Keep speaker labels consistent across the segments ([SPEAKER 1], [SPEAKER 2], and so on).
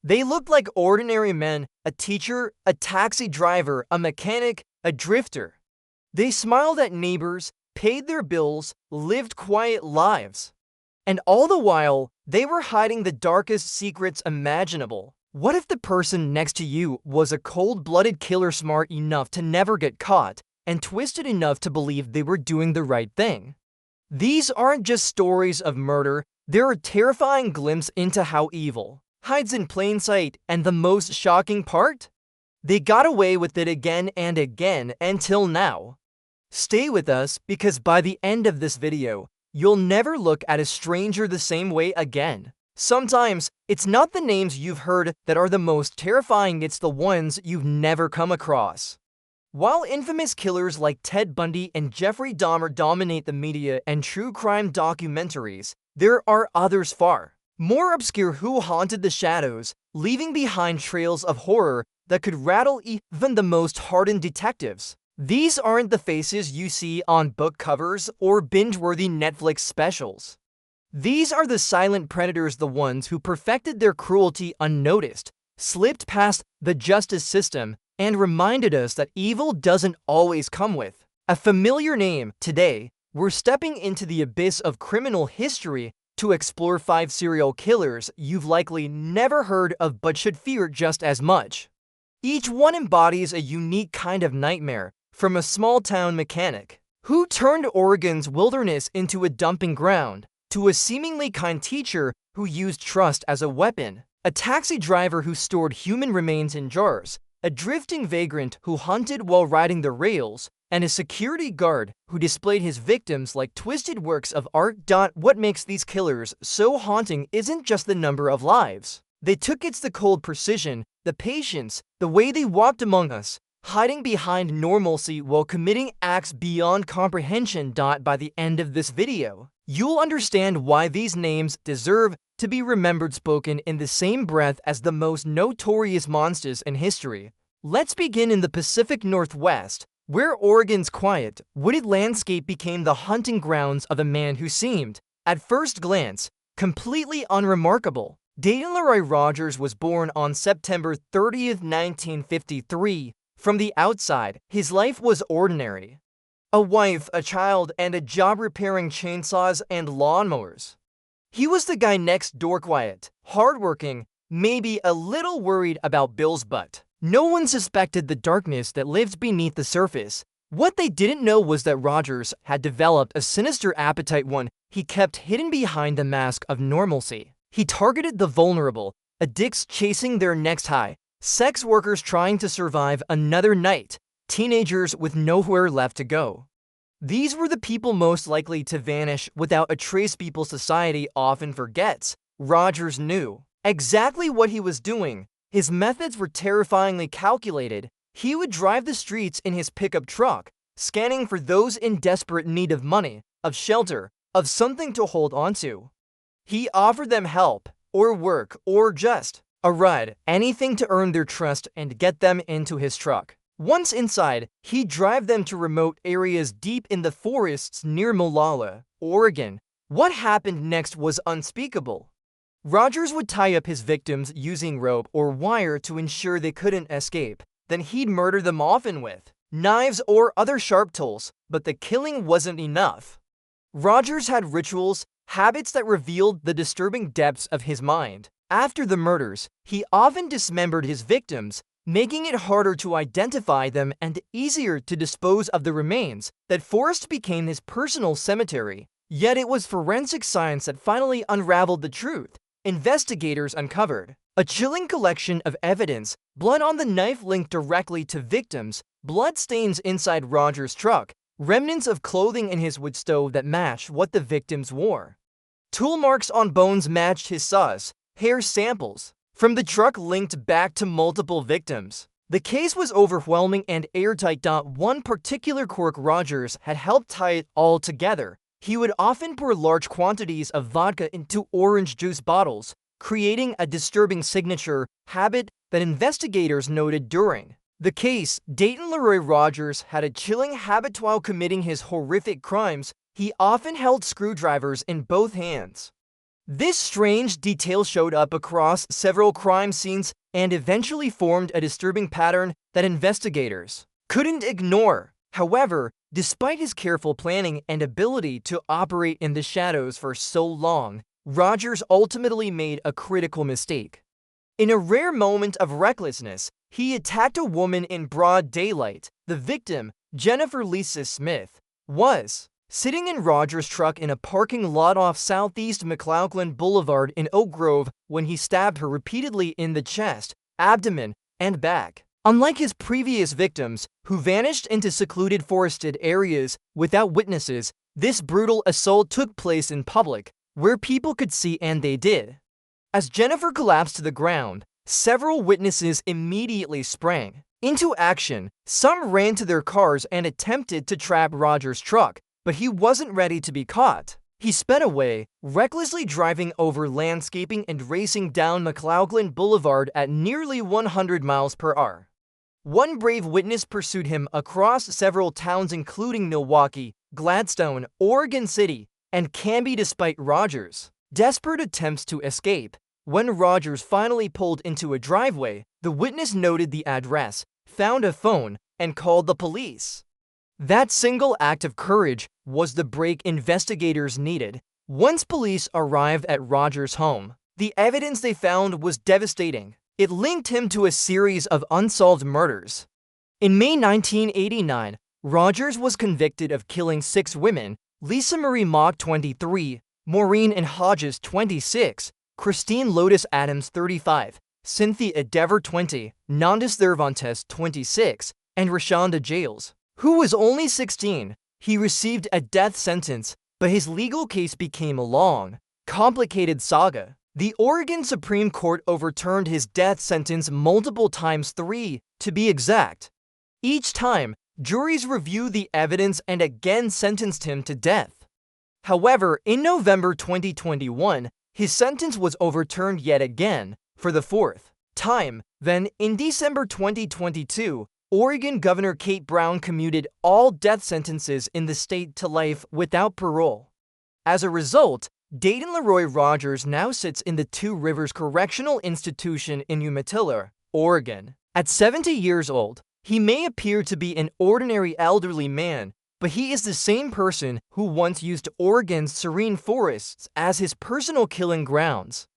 [SPEAKER 1] They looked like ordinary men, a teacher, a taxi driver, a mechanic, a drifter. They smiled at neighbors, paid their bills, lived quiet lives. And all the while, they were hiding the darkest secrets imaginable. What if the person next to you was a cold-blooded killer smart enough to never get caught, and twisted enough to believe they were doing the right thing? These aren't just stories of murder, they're a terrifying glimpse into how evil hides in plain sight, and the most shocking part? They got away with it again and again until now. Stay with us, because by the end of this video, you'll never look at a stranger the same way again. Sometimes, it's not the names you've heard that are the most terrifying, it's the ones you've never come across. While infamous killers like Ted Bundy and Jeffrey Dahmer dominate the media and true crime documentaries, there are others far more obscure who haunted the shadows, leaving behind trails of horror that could rattle even the most hardened detectives. These aren't the faces you see on book covers or binge-worthy Netflix specials. These are the silent predators, the ones who perfected their cruelty unnoticed, slipped past the justice system, and reminded us that evil doesn't always come with a familiar name. Today, we're stepping into the abyss of criminal history to explore 5 serial killers you've likely never heard of but should fear just as much. Each one embodies a unique kind of nightmare, from a small-town mechanic who turned Oregon's wilderness into a dumping ground, to a seemingly kind teacher who used trust as a weapon, a taxi driver who stored human remains in jars, a drifting vagrant who hunted while riding the rails, and a security guard who displayed his victims like twisted works of art. What makes these killers so haunting isn't just the number of lives they took, it's the cold precision, the patience, the way they walked among us, hiding behind normalcy while committing acts beyond comprehension. By the end of this video, you'll understand why these names deserve to be remembered, spoken in the same breath as the most notorious monsters in history. Let's begin in the Pacific Northwest, where Oregon's quiet, wooded landscape became the hunting grounds of a man who seemed, at first glance, completely unremarkable. Dayton Leroy Rogers was born on September 30th, 1953. From the outside, his life was ordinary. A wife, a child, and a job repairing chainsaws and lawnmowers. He was the guy next door, quiet, hardworking, maybe a little worried about bills, but no one suspected the darkness that lived beneath the surface. What they didn't know was that Rogers had developed a sinister appetite, one he kept hidden behind the mask of normalcy. He targeted the vulnerable, addicts chasing their next high, sex workers trying to survive another night, teenagers with nowhere left to go. These were the people most likely to vanish without a trace. People society often forgets. Rogers knew exactly what he was doing. His methods were terrifyingly calculated. He would drive the streets in his pickup truck, scanning for those in desperate need of money, of shelter, of something to hold onto. He offered them help, or work, or just a ride, anything to earn their trust and get them into his truck. Once inside, he'd drive them to remote areas deep in the forests near Molalla, Oregon. What happened next was unspeakable. Rogers would tie up his victims using rope or wire to ensure they couldn't escape. Then he'd murder them, often with knives or other sharp tools, but the killing wasn't enough. Rogers had rituals, habits that revealed the disturbing depths of his mind. After the murders, he often dismembered his victims, making it harder to identify them and easier to dispose of the remains. That forest became his personal cemetery. Yet it was forensic science that finally unraveled the truth. Investigators uncovered a chilling collection of evidence: blood on the knife linked directly to victims, blood stains inside Rogers' truck, remnants of clothing in his wood stove that matched what the victims wore. Tool marks on bones matched his saws, hair samples from the truck linked back to multiple victims. The case was overwhelming and airtight. One particular quirk: Rogers had helped tie it all together. He would often pour large quantities of vodka into orange juice bottles, creating a disturbing signature habit that investigators noted during the case. Dayton Leroy Rogers had a chilling habit while committing his horrific crimes. He often held screwdrivers in both hands. This strange detail showed up across several crime scenes and eventually formed a disturbing pattern that investigators couldn't ignore. However, despite his careful planning and ability to operate in the shadows for so long, Rogers ultimately made a critical mistake. In a rare moment of recklessness, he attacked a woman in broad daylight. The victim, Jennifer Lisa Smith, was sitting in Rogers' truck in a parking lot off Southeast McLaughlin Boulevard in Oak Grove when he stabbed her repeatedly in the chest, abdomen, and back. Unlike his previous victims, who vanished into secluded forested areas without witnesses, this brutal assault took place in public, where people could see, and they did. As Jennifer collapsed to the ground, several witnesses immediately sprang into action. Some ran to their cars and attempted to trap Rogers' truck, but he wasn't ready to be caught. He sped away, recklessly driving over landscaping and racing down McLaughlin Boulevard at nearly 100 miles per hour. One brave witness pursued him across several towns including Milwaukee, Gladstone, Oregon City, and Canby despite Rogers' desperate attempts to escape. When Rogers finally pulled into a driveway, the witness noted the address, found a phone, and called the police. That single act of courage was the break investigators needed. Once police arrived at Rogers' home, the evidence they found was devastating. It linked him to a series of unsolved murders. In May 1989, Rogers was convicted of killing 6 women: Lisa Marie Mock, 23, Maureen and Hodges, 26, Christine Lotus Adams, 35, Cynthia Dever, 20, Nandis Cervantes, 26, and Rashonda Jales, who was only 16. He received a death sentence, but his legal case became a long, complicated saga. The Oregon Supreme Court overturned his death sentence multiple times, 3 to be exact. Each time, juries reviewed the evidence and again sentenced him to death. However, in November 2021, his sentence was overturned yet again, for the 4th time. Then, in December 2022, Oregon Governor Kate Brown commuted all death sentences in the state to life without parole. As a result, Dayton Leroy Rogers now sits in the Two Rivers Correctional Institution in Umatilla, Oregon. At 70 years old, he may appear to be an ordinary elderly man, but he is the same person who once used Oregon's serene forests as his personal killing grounds.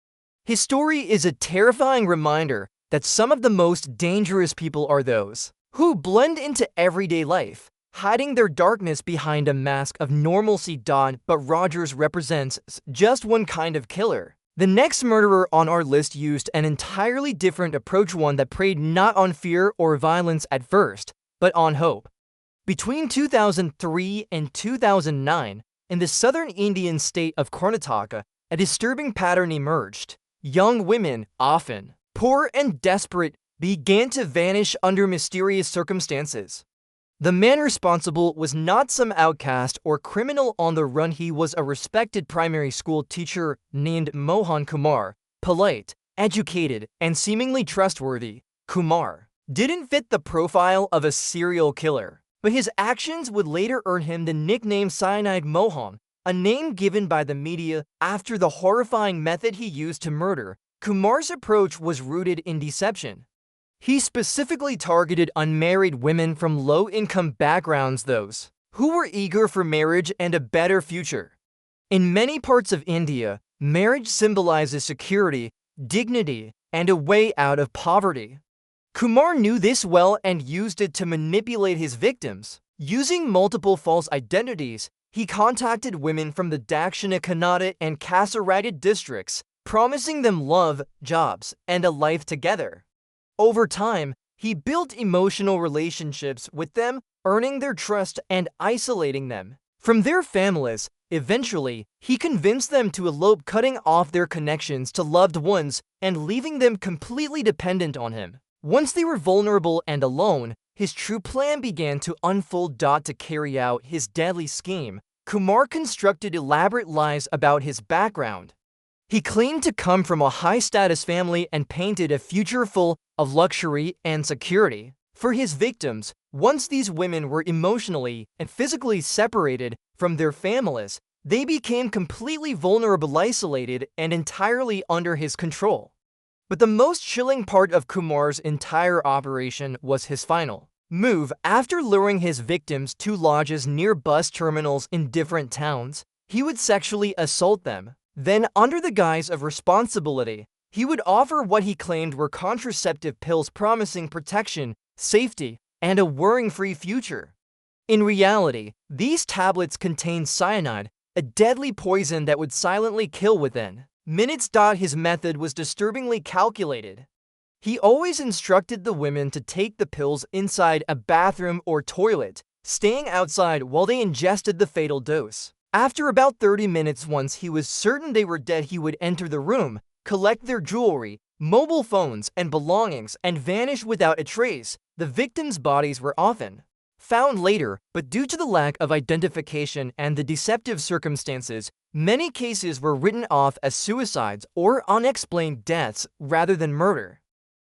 [SPEAKER 1] His story is a terrifying reminder that some of the most dangerous people are those who blend into everyday life, hiding their darkness behind a mask of normalcy. But Rogers represents just one kind of killer. The next murderer on our list used an entirely different approach, one that preyed not on fear or violence at first, but on hope. Between 2003 and 2009, in the southern Indian state of Karnataka, a disturbing pattern emerged. Young women, often poor and desperate, began to vanish under mysterious circumstances. The man responsible was not some outcast or criminal on the run. He was a respected primary school teacher named Mohan Kumar, polite, educated, and seemingly trustworthy. Kumar didn't fit the profile of a serial killer, but his actions would later earn him the nickname Cyanide Mohan, a name given by the media after the horrifying method he used to murder. Kumar's approach was rooted in deception. He specifically targeted unmarried women from low-income backgrounds, those who were eager for marriage and a better future. In many parts of India, marriage symbolizes security, dignity, and a way out of poverty. Kumar knew this well and used it to manipulate his victims. Using multiple false identities, he contacted women from the Dakshina Kannada and Kasaragod districts, promising them love, jobs, and a life together. Over time, he built emotional relationships with them, earning their trust and isolating them from their families. Eventually, he convinced them to elope, cutting off their connections to loved ones and leaving them completely dependent on him. Once they were vulnerable and alone, his true plan began to unfold. To carry out his deadly scheme, Kumar constructed elaborate lies about his background. He claimed to come from a high-status family and painted a future full of luxury and security for his victims. Once these women were emotionally and physically separated from their families, They became completely vulnerable, isolated, and entirely under his control. But the most chilling part of Kumar's entire operation was his final move. After luring his victims to lodges near bus terminals in different towns, he would sexually assault them. Then, under the guise of responsibility, he would offer what he claimed were contraceptive pills promising protection, safety, and a worrying-free future. In reality, these tablets contained cyanide, a deadly poison that would silently kill within minutes. His method was disturbingly calculated. He always instructed the women to take the pills inside a bathroom or toilet, staying outside while they ingested the fatal dose. After about 30 minutes, once he was certain they were dead, he would enter the room, collect their jewelry, mobile phones, and belongings, and vanish without a trace. The victims' bodies were often found later, but due to the lack of identification and the deceptive circumstances, many cases were written off as suicides or unexplained deaths rather than murder.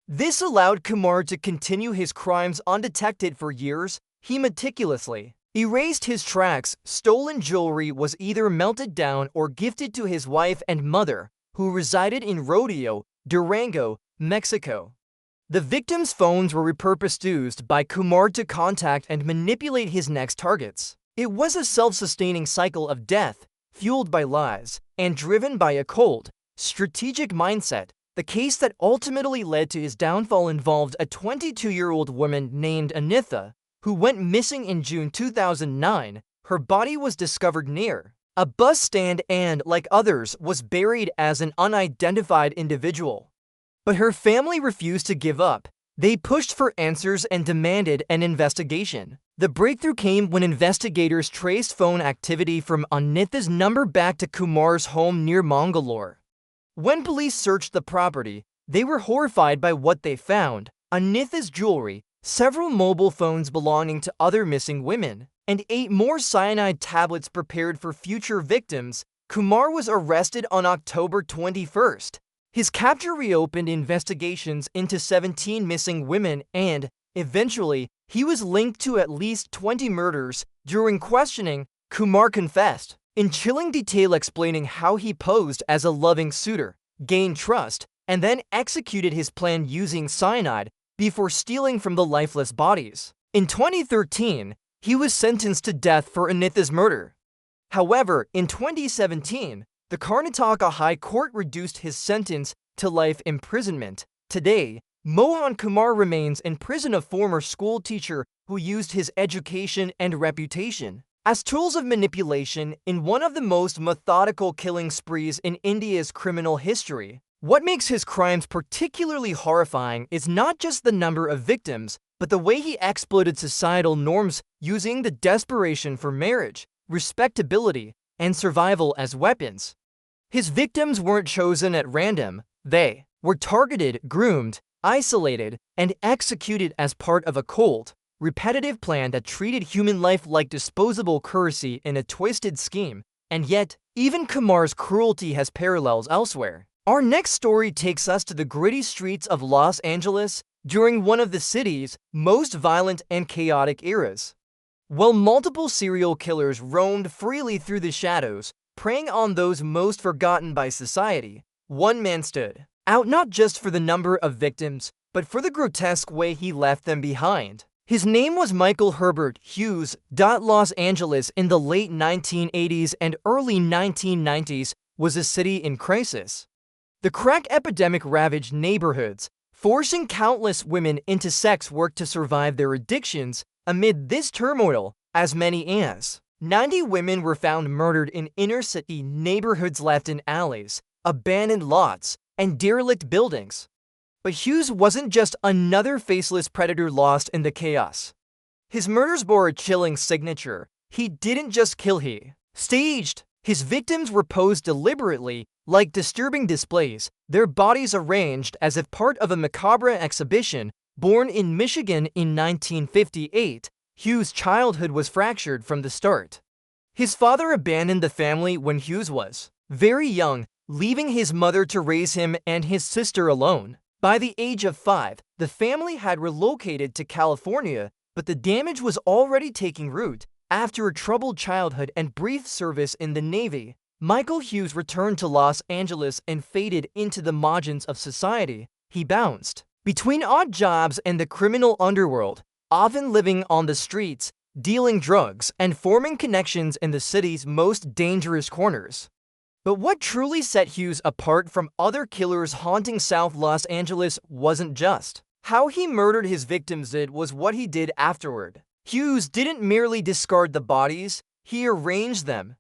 [SPEAKER 1] This allowed Kumar to continue his crimes undetected for years. He meticulously erased his tracks. Stolen jewelry was either melted down or gifted to his wife and mother, who resided in Rodeo, Durango, Mexico. The victims' phones were repurposed by Kumar to contact and manipulate his next targets. It was a self-sustaining cycle of death, fueled by lies, and driven by a cold, strategic mindset. The case that ultimately led to his downfall involved a 22-year-old woman named Anitha, who went missing in June 2009. Her body was discovered near a bus stand and, like others, was buried as an unidentified individual. But her family refused to give up. They pushed for answers and demanded an investigation. The breakthrough came when investigators traced phone activity from Anitha's number back to Kumar's home near Mangalore. When police searched the property, they were horrified by what they found: Anitha's jewelry, several mobile phones belonging to other missing women, and 8 more cyanide tablets prepared for future victims. Kumar was arrested on October 21st. His capture reopened investigations into 17 missing women, and, eventually, he was linked to at least 20 murders. During questioning, Kumar confessed in chilling detail, explaining how he posed as a loving suitor, gained trust, and then executed his plan using cyanide before stealing from the lifeless bodies. In 2013, he was sentenced to death for Anitha's murder. However, in 2017, the Karnataka High Court reduced his sentence to life imprisonment. Today, Mohan Kumar remains in prison, a former school teacher who used his education and reputation as tools of manipulation in one of the most methodical killing sprees in India's criminal history. What makes his crimes particularly horrifying is not just the number of victims, but the way he exploited societal norms, using the desperation for marriage, respectability, and survival as weapons. His victims weren't chosen at random. They were targeted, groomed, isolated, and executed as part of a cold, repetitive plan that treated human life like disposable currency in a twisted scheme. And yet, even Kumar's cruelty has parallels elsewhere. Our next story takes us to the gritty streets of Los Angeles during one of the city's most violent and chaotic eras. While multiple serial killers roamed freely through the shadows, preying on those most forgotten by society, one man stood out, not just for the number of victims, but for the grotesque way he left them behind. His name was Michael Herbert Hughes. Los Angeles in the late 1980s and early 1990s was a city in crisis. The crack epidemic ravaged neighborhoods, forcing countless women into sex work to survive their addictions. Amid this turmoil, as many as 90 women were found murdered in inner-city neighborhoods, left in alleys, abandoned lots, and derelict buildings. But Hughes wasn't just another faceless predator lost in the chaos. His murders bore a chilling signature. He didn't just kill, he staged. His victims were posed deliberately, like disturbing displays, their bodies arranged as if part of a macabre exhibition. Born in Michigan in 1958, Hughes' childhood was fractured from the start. His father abandoned the family when Hughes was very young, leaving his mother to raise him and his sister alone. By the age of 5, the family had relocated to California, but the damage was already taking root. After a troubled childhood and brief service in the Navy, Michael Hughes returned to Los Angeles and faded into the margins of society. He bounced between odd jobs and the criminal underworld, often living on the streets, dealing drugs, and forming connections in the city's most dangerous corners. But what truly set Hughes apart from other killers haunting South Los Angeles wasn't just how he murdered his victims, it was what he did afterward. Hughes didn't merely discard the bodies, he arranged them.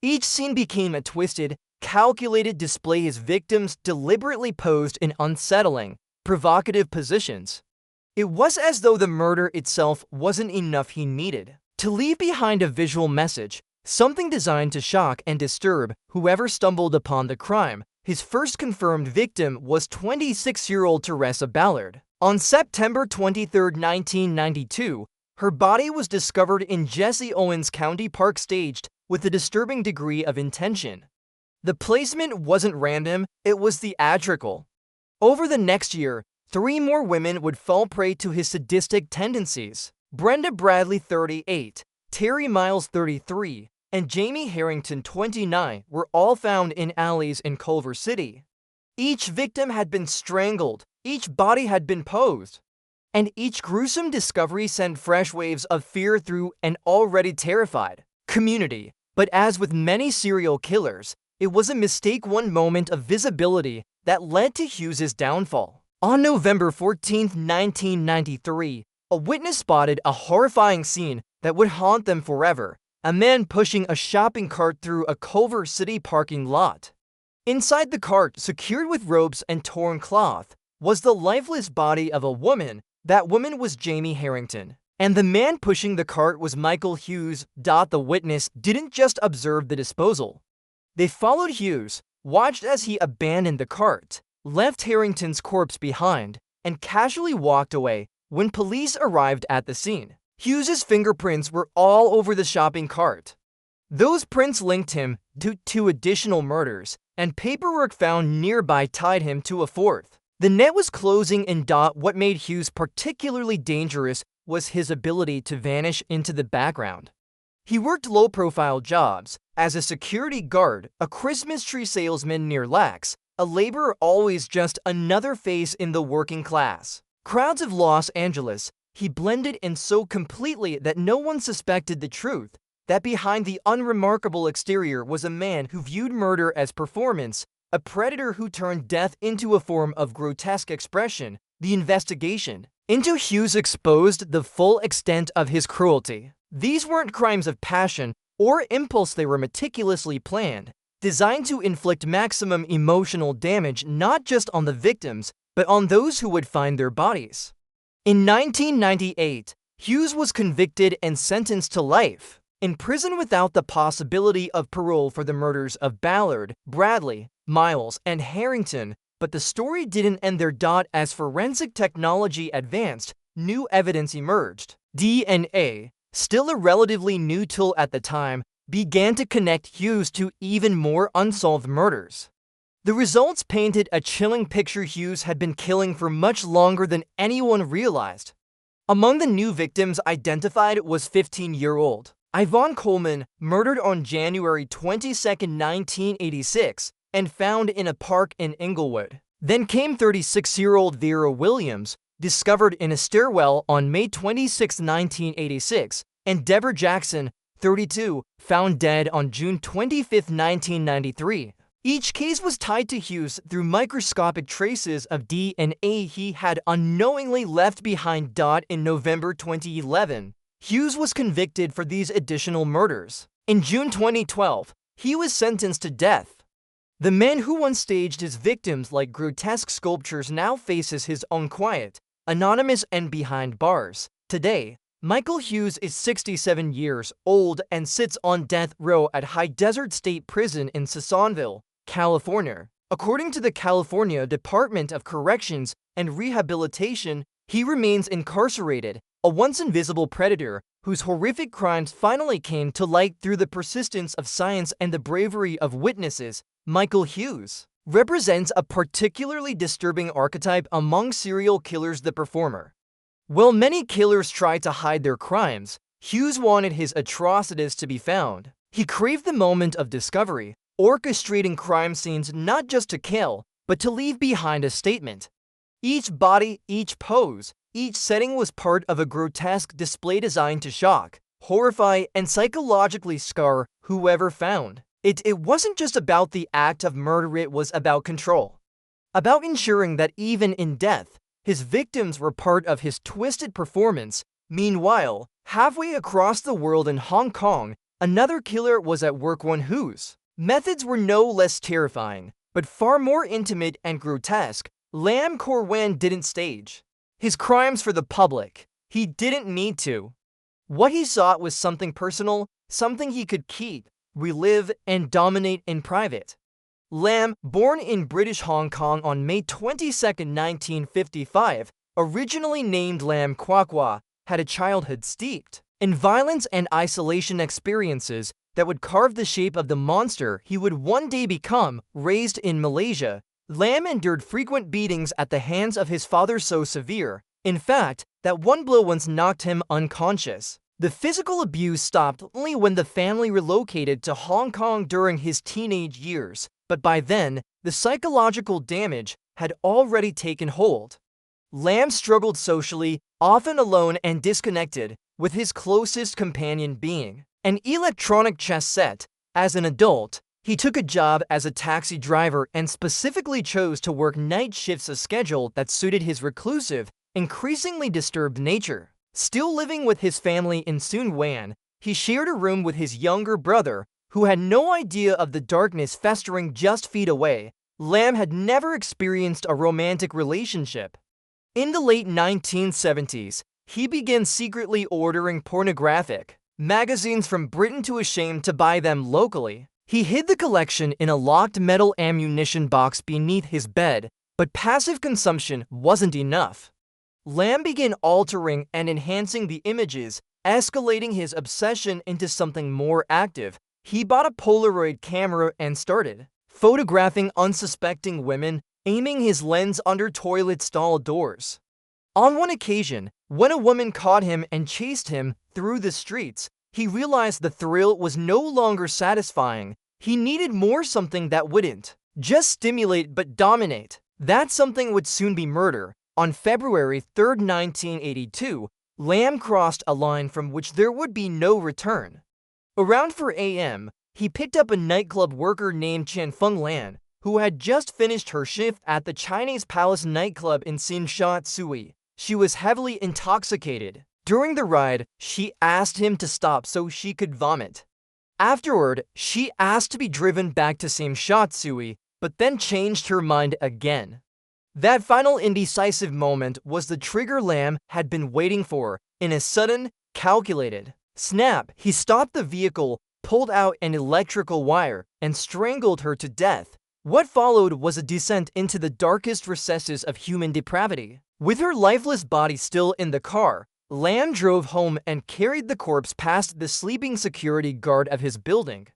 [SPEAKER 1] Each scene became a twisted, calculated display, his victims deliberately posed in unsettling, provocative positions. It was as though the murder itself wasn't enough. He needed to leave behind a visual message, something designed to shock and disturb whoever stumbled upon the crime. His first confirmed victim was 26-year-old Teresa Ballard. On September 23, 1992, her body was discovered in Jesse Owens County Park, staged with a disturbing degree of intention. The placement wasn't random, it was theatrical. Over the next year, 3 more women would fall prey to his sadistic tendencies. Brenda Bradley, 38, Terry Miles, 33, and Jamie Harrington, 29, were all found in alleys in Culver City. Each victim had been strangled, each body had been posed, and each gruesome discovery sent fresh waves of fear through an already terrified community. But as with many serial killers, it was a mistake, one moment of visibility, that led to Hughes's downfall. On November 14, 1993, a witness spotted a horrifying scene that would haunt them forever: a man pushing a shopping cart through a Culver City parking lot. Inside the cart, secured with ropes and torn cloth, was the lifeless body of a woman. That woman was Jamie Harrington, and the man pushing the cart was Michael Hughes. The witness didn't just observe the disposal. They followed Hughes, watched as he abandoned the cart, left Harrington's corpse behind, and casually walked away. When police arrived at the scene, Hughes's fingerprints were all over the shopping cart. Those prints linked him to 2 additional murders, and paperwork found nearby tied him to a 4th. The net was closing in. What made Hughes particularly dangerous was his ability to vanish into the background. He worked low-profile jobs, as a security guard, a Christmas tree salesman near Lax, a laborer, always just another face in the working class crowds of Los Angeles. He blended in so completely that no one suspected the truth, that behind the unremarkable exterior was a man who viewed murder as performance, a predator who turned death into a form of grotesque expression. The investigation into Hughes exposed the full extent of his cruelty. These weren't crimes of passion or impulse, they were meticulously planned, designed to inflict maximum emotional damage not just on the victims, but on those who would find their bodies. In 1998, Hughes was convicted and sentenced to life in prison without the possibility of parole for the murders of Ballard, Bradley, Miles, and Harrington. But the story didn't end there. As forensic technology advanced, new evidence emerged. DNA, still a relatively new tool at the time, began to connect Hughes to even more unsolved murders. The results painted a chilling picture. Hughes had been killing for much longer than anyone realized. Among the new victims identified was 15-year-old Yvonne Coleman, murdered on January 22, 1986, and found in a park in Inglewood. Then came 36-year-old Vera Williams, discovered in a stairwell on May 26, 1986, and Deborah Jackson, 32, found dead on June 25, 1993. Each case was tied to Hughes through microscopic traces of DNA he had unknowingly left behind. In November 2011, Hughes was convicted for these additional murders. In June 2012, he was sentenced to death. The man who once staged his victims like grotesque sculptures now faces his own quiet, anonymous end behind bars. Today, Michael Hughes is 67 years old and sits on death row at High Desert State Prison in Sissonville, California. According to the California Department of Corrections and Rehabilitation, he remains incarcerated, a once invisible predator whose horrific crimes finally came to light through the persistence of science and the bravery of witnesses. Michael Hughes represents a particularly disturbing archetype among serial killers: the performer. While many killers try to hide their crimes, Hughes wanted his atrocities to be found. He craved the moment of discovery, orchestrating crime scenes not just to kill, but to leave behind a statement. Each body, each pose, each setting was part of a grotesque display designed to shock, horrify, and psychologically scar whoever found. It wasn't just about the act of murder, it was about control. About ensuring that even in death, his victims were part of his twisted performance. Meanwhile, halfway across the world in Hong Kong, another killer was at work. Whose methods were no less terrifying, but far more intimate and grotesque. Lam Kor Wan didn't stage his crimes for the public. He didn't need to. What he sought was something personal, something he could keep, relive, and dominate in private. Lam, born in British Hong Kong on May 22, 1955, originally named Lam Kwok Wah, had a childhood steeped in violence and isolation experiences that would carve the shape of the monster he would one day become. Raised in Malaysia, Lam endured frequent beatings at the hands of his father, so severe, in fact, that one blow once knocked him unconscious. The physical abuse stopped only when the family relocated to Hong Kong during his teenage years, but by then, the psychological damage had already taken hold. Lam struggled socially, often alone and disconnected, with his closest companion being an electronic chess set. As an adult, he took a job as a taxi driver and specifically chose to work night shifts, a schedule that suited his reclusive, increasingly disturbed nature. Still living with his family in Sun Wan, he shared a room with his younger brother, who had no idea of the darkness festering just feet away. Lam had never experienced a romantic relationship. In the late 1970s, he began secretly ordering pornographic magazines from Britain, too ashamed to buy them locally. He hid the collection in a locked metal ammunition box beneath his bed, but passive consumption wasn't enough. Lam began altering and enhancing the images, escalating his obsession into something more active. He bought a Polaroid camera and started photographing unsuspecting women, aiming his lens under toilet stall doors. On one occasion, when a woman caught him and chased him through the streets, he realized the thrill was no longer satisfying. He needed more, something that wouldn't just stimulate but dominate. That something would soon be murder. On February 3, 1982, Lam crossed a line from which there would be no return. Around 4 a.m., he picked up a nightclub worker named Chan Feng Lan, who had just finished her shift at the Chinese Palace nightclub in Sin Sha Tsui. She was heavily intoxicated. During the ride, she asked him to stop so she could vomit. Afterward, she asked to be driven back to Sin Sha Tsui, but then changed her mind again. That final indecisive moment was the trigger Lam had been waiting for. In a sudden, calculated snap, he stopped the vehicle, pulled out an electrical wire, and strangled her to death. What followed was a descent into the darkest recesses of human depravity. With her lifeless body still in the car, Lam drove home and carried the corpse past the sleeping security guard of his building.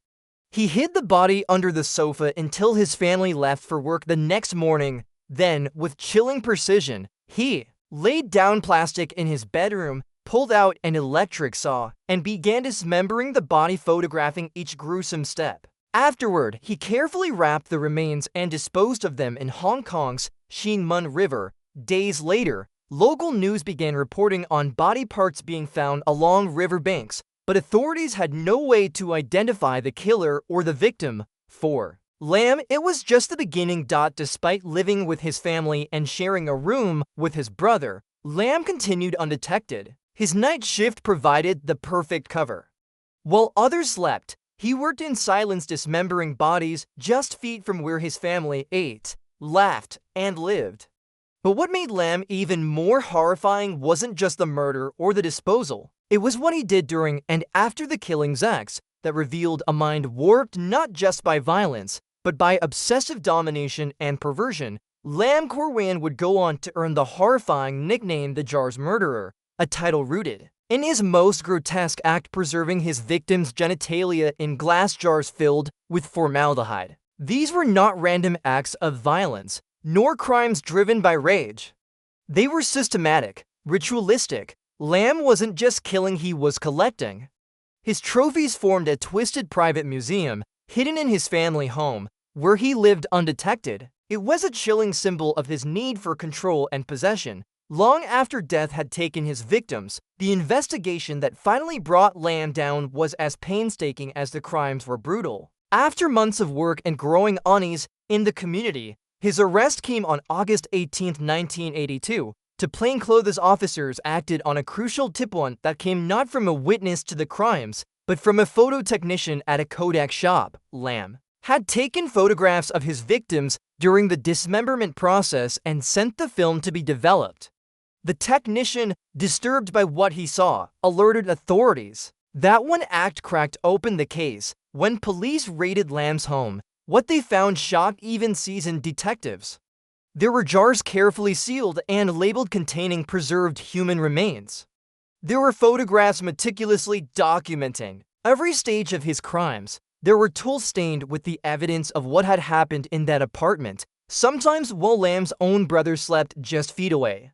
[SPEAKER 1] He hid the body under the sofa until his family left for work the next morning. Then, with chilling precision, he laid down plastic in his bedroom, pulled out an electric saw, and began dismembering the body, photographing each gruesome step. Afterward, he carefully wrapped the remains and disposed of them in Hong Kong's Shin Mun River. Days later, local news began reporting on body parts being found along riverbanks, but authorities had no way to identify the killer or the victim. For Lam, it was just the beginning. Despite living with his family and sharing a room with his brother, Lam continued undetected. His night shift provided the perfect cover. While others slept, he worked in silence, dismembering bodies just feet from where his family ate, laughed, and lived. But what made Lam even more horrifying wasn't just the murder or the disposal. It was what he did during and after the killings acts that revealed a mind warped not just by violence, but by obsessive domination and perversion. Lam Kor Wan would go on to earn the horrifying nickname the Jar's Murderer, a title rooted in his most grotesque act, preserving his victims' genitalia in glass jars filled with formaldehyde. These were not random acts of violence, nor crimes driven by rage. They were systematic, ritualistic, Lam wasn't just killing, he was collecting. His trophies formed a twisted private museum, hidden in his family home, where he lived undetected. It was a chilling symbol of his need for control and possession. Long after death had taken his victims, the investigation that finally brought Lam down was as painstaking as the crimes were brutal. After months of work and growing unease in the community, his arrest came on August 18, 1982. The plainclothes officers acted on a crucial tip that came not from a witness to the crimes, but from a photo technician at a Kodak shop. Lam had taken photographs of his victims during the dismemberment process and sent the film to be developed. The technician, disturbed by what he saw, alerted authorities. That one act cracked open the case. When police raided Lam's home, what they found shocked even seasoned detectives. There were jars carefully sealed and labeled containing preserved human remains. There were photographs meticulously documenting every stage of his crimes. There were tools stained with the evidence of what had happened in that apartment, sometimes while Lam's own brother slept just feet away.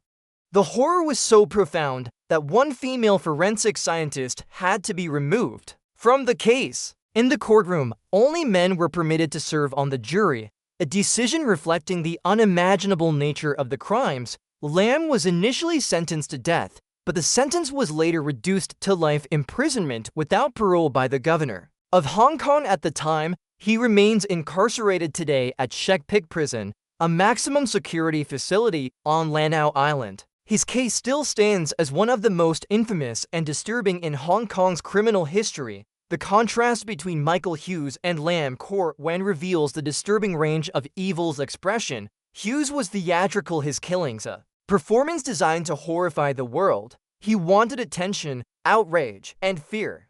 [SPEAKER 1] The horror was so profound that one female forensic scientist had to be removed from the case. In the courtroom, only men were permitted to serve on the jury, a decision reflecting the unimaginable nature of the crimes. Lam was initially sentenced to death, but the sentence was later reduced to life imprisonment without parole by the governor of Hong Kong at the time. He remains incarcerated today at Shek Pik Prison, a maximum security facility on Lanao Island. His case still stands as one of the most infamous and disturbing in Hong Kong's criminal history. The contrast between Michael Hughes and Lam Court when reveals the disturbing range of evil's expression. Hughes was theatrical, his killings a performance designed to horrify the world. He wanted attention, outrage, and fear.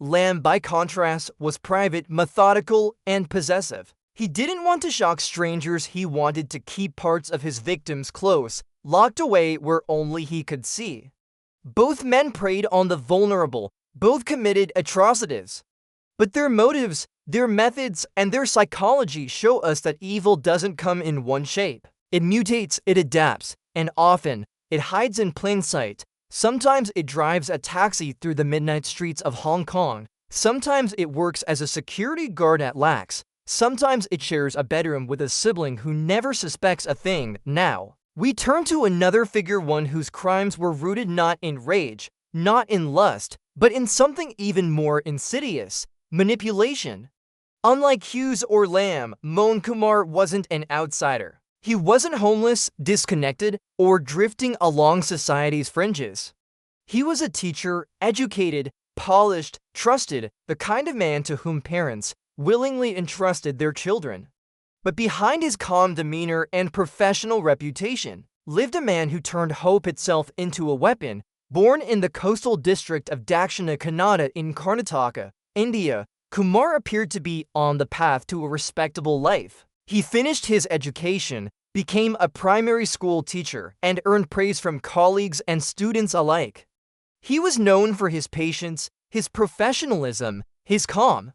[SPEAKER 1] Lam, by contrast, was private, methodical, and possessive. He didn't want to shock strangers, he wanted to keep parts of his victims close, locked away where only he could see. Both men preyed on the vulnerable, both committed atrocities. But their motives, their methods, and their psychology show us that evil doesn't come in one shape. It mutates, it adapts, and often, it hides in plain sight. Sometimes it drives a taxi through the midnight streets of Hong Kong. Sometimes it works as a security guard at LAX. Sometimes it shares a bedroom with a sibling who never suspects a thing. Now, we turn to another figure, one whose crimes were rooted not in rage, not in lust, but in something even more insidious: manipulation. Unlike Hughes or Lam, Mohan Kumar wasn't an outsider. He wasn't homeless, disconnected, or drifting along society's fringes. He was a teacher, educated, polished, trusted, the kind of man to whom parents willingly entrusted their children. But behind his calm demeanor and professional reputation lived a man who turned hope itself into a weapon. Born in the coastal district of Dakshina Kannada in Karnataka, India, Kumar appeared to be on the path to a respectable life. He finished his education, became a primary school teacher, and earned praise from colleagues and students alike. He was known for his patience, his professionalism, his calm.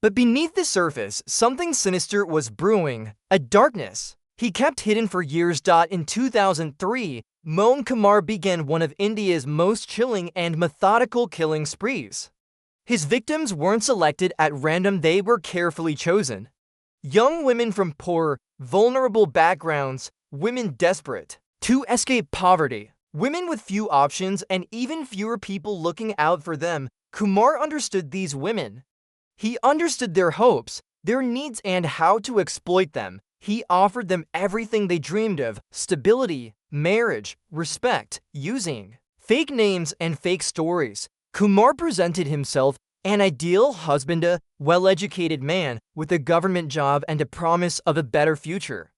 [SPEAKER 1] But beneath the surface, something sinister was brewing, a darkness he kept hidden for years. In 2003, Mohan Kumar began one of India's most chilling and methodical killing sprees. His victims weren't selected at random, they were carefully chosen. Young women from poor, vulnerable backgrounds, women desperate to escape poverty, women with few options and even fewer people looking out for them. Kumar understood these women. He understood their hopes, their needs, and how to exploit them. He offered them everything they dreamed of: stability, marriage, respect, using fake names and fake stories. Kumar presented himself an ideal husband, a well-educated man with a government job and a promise of a better future.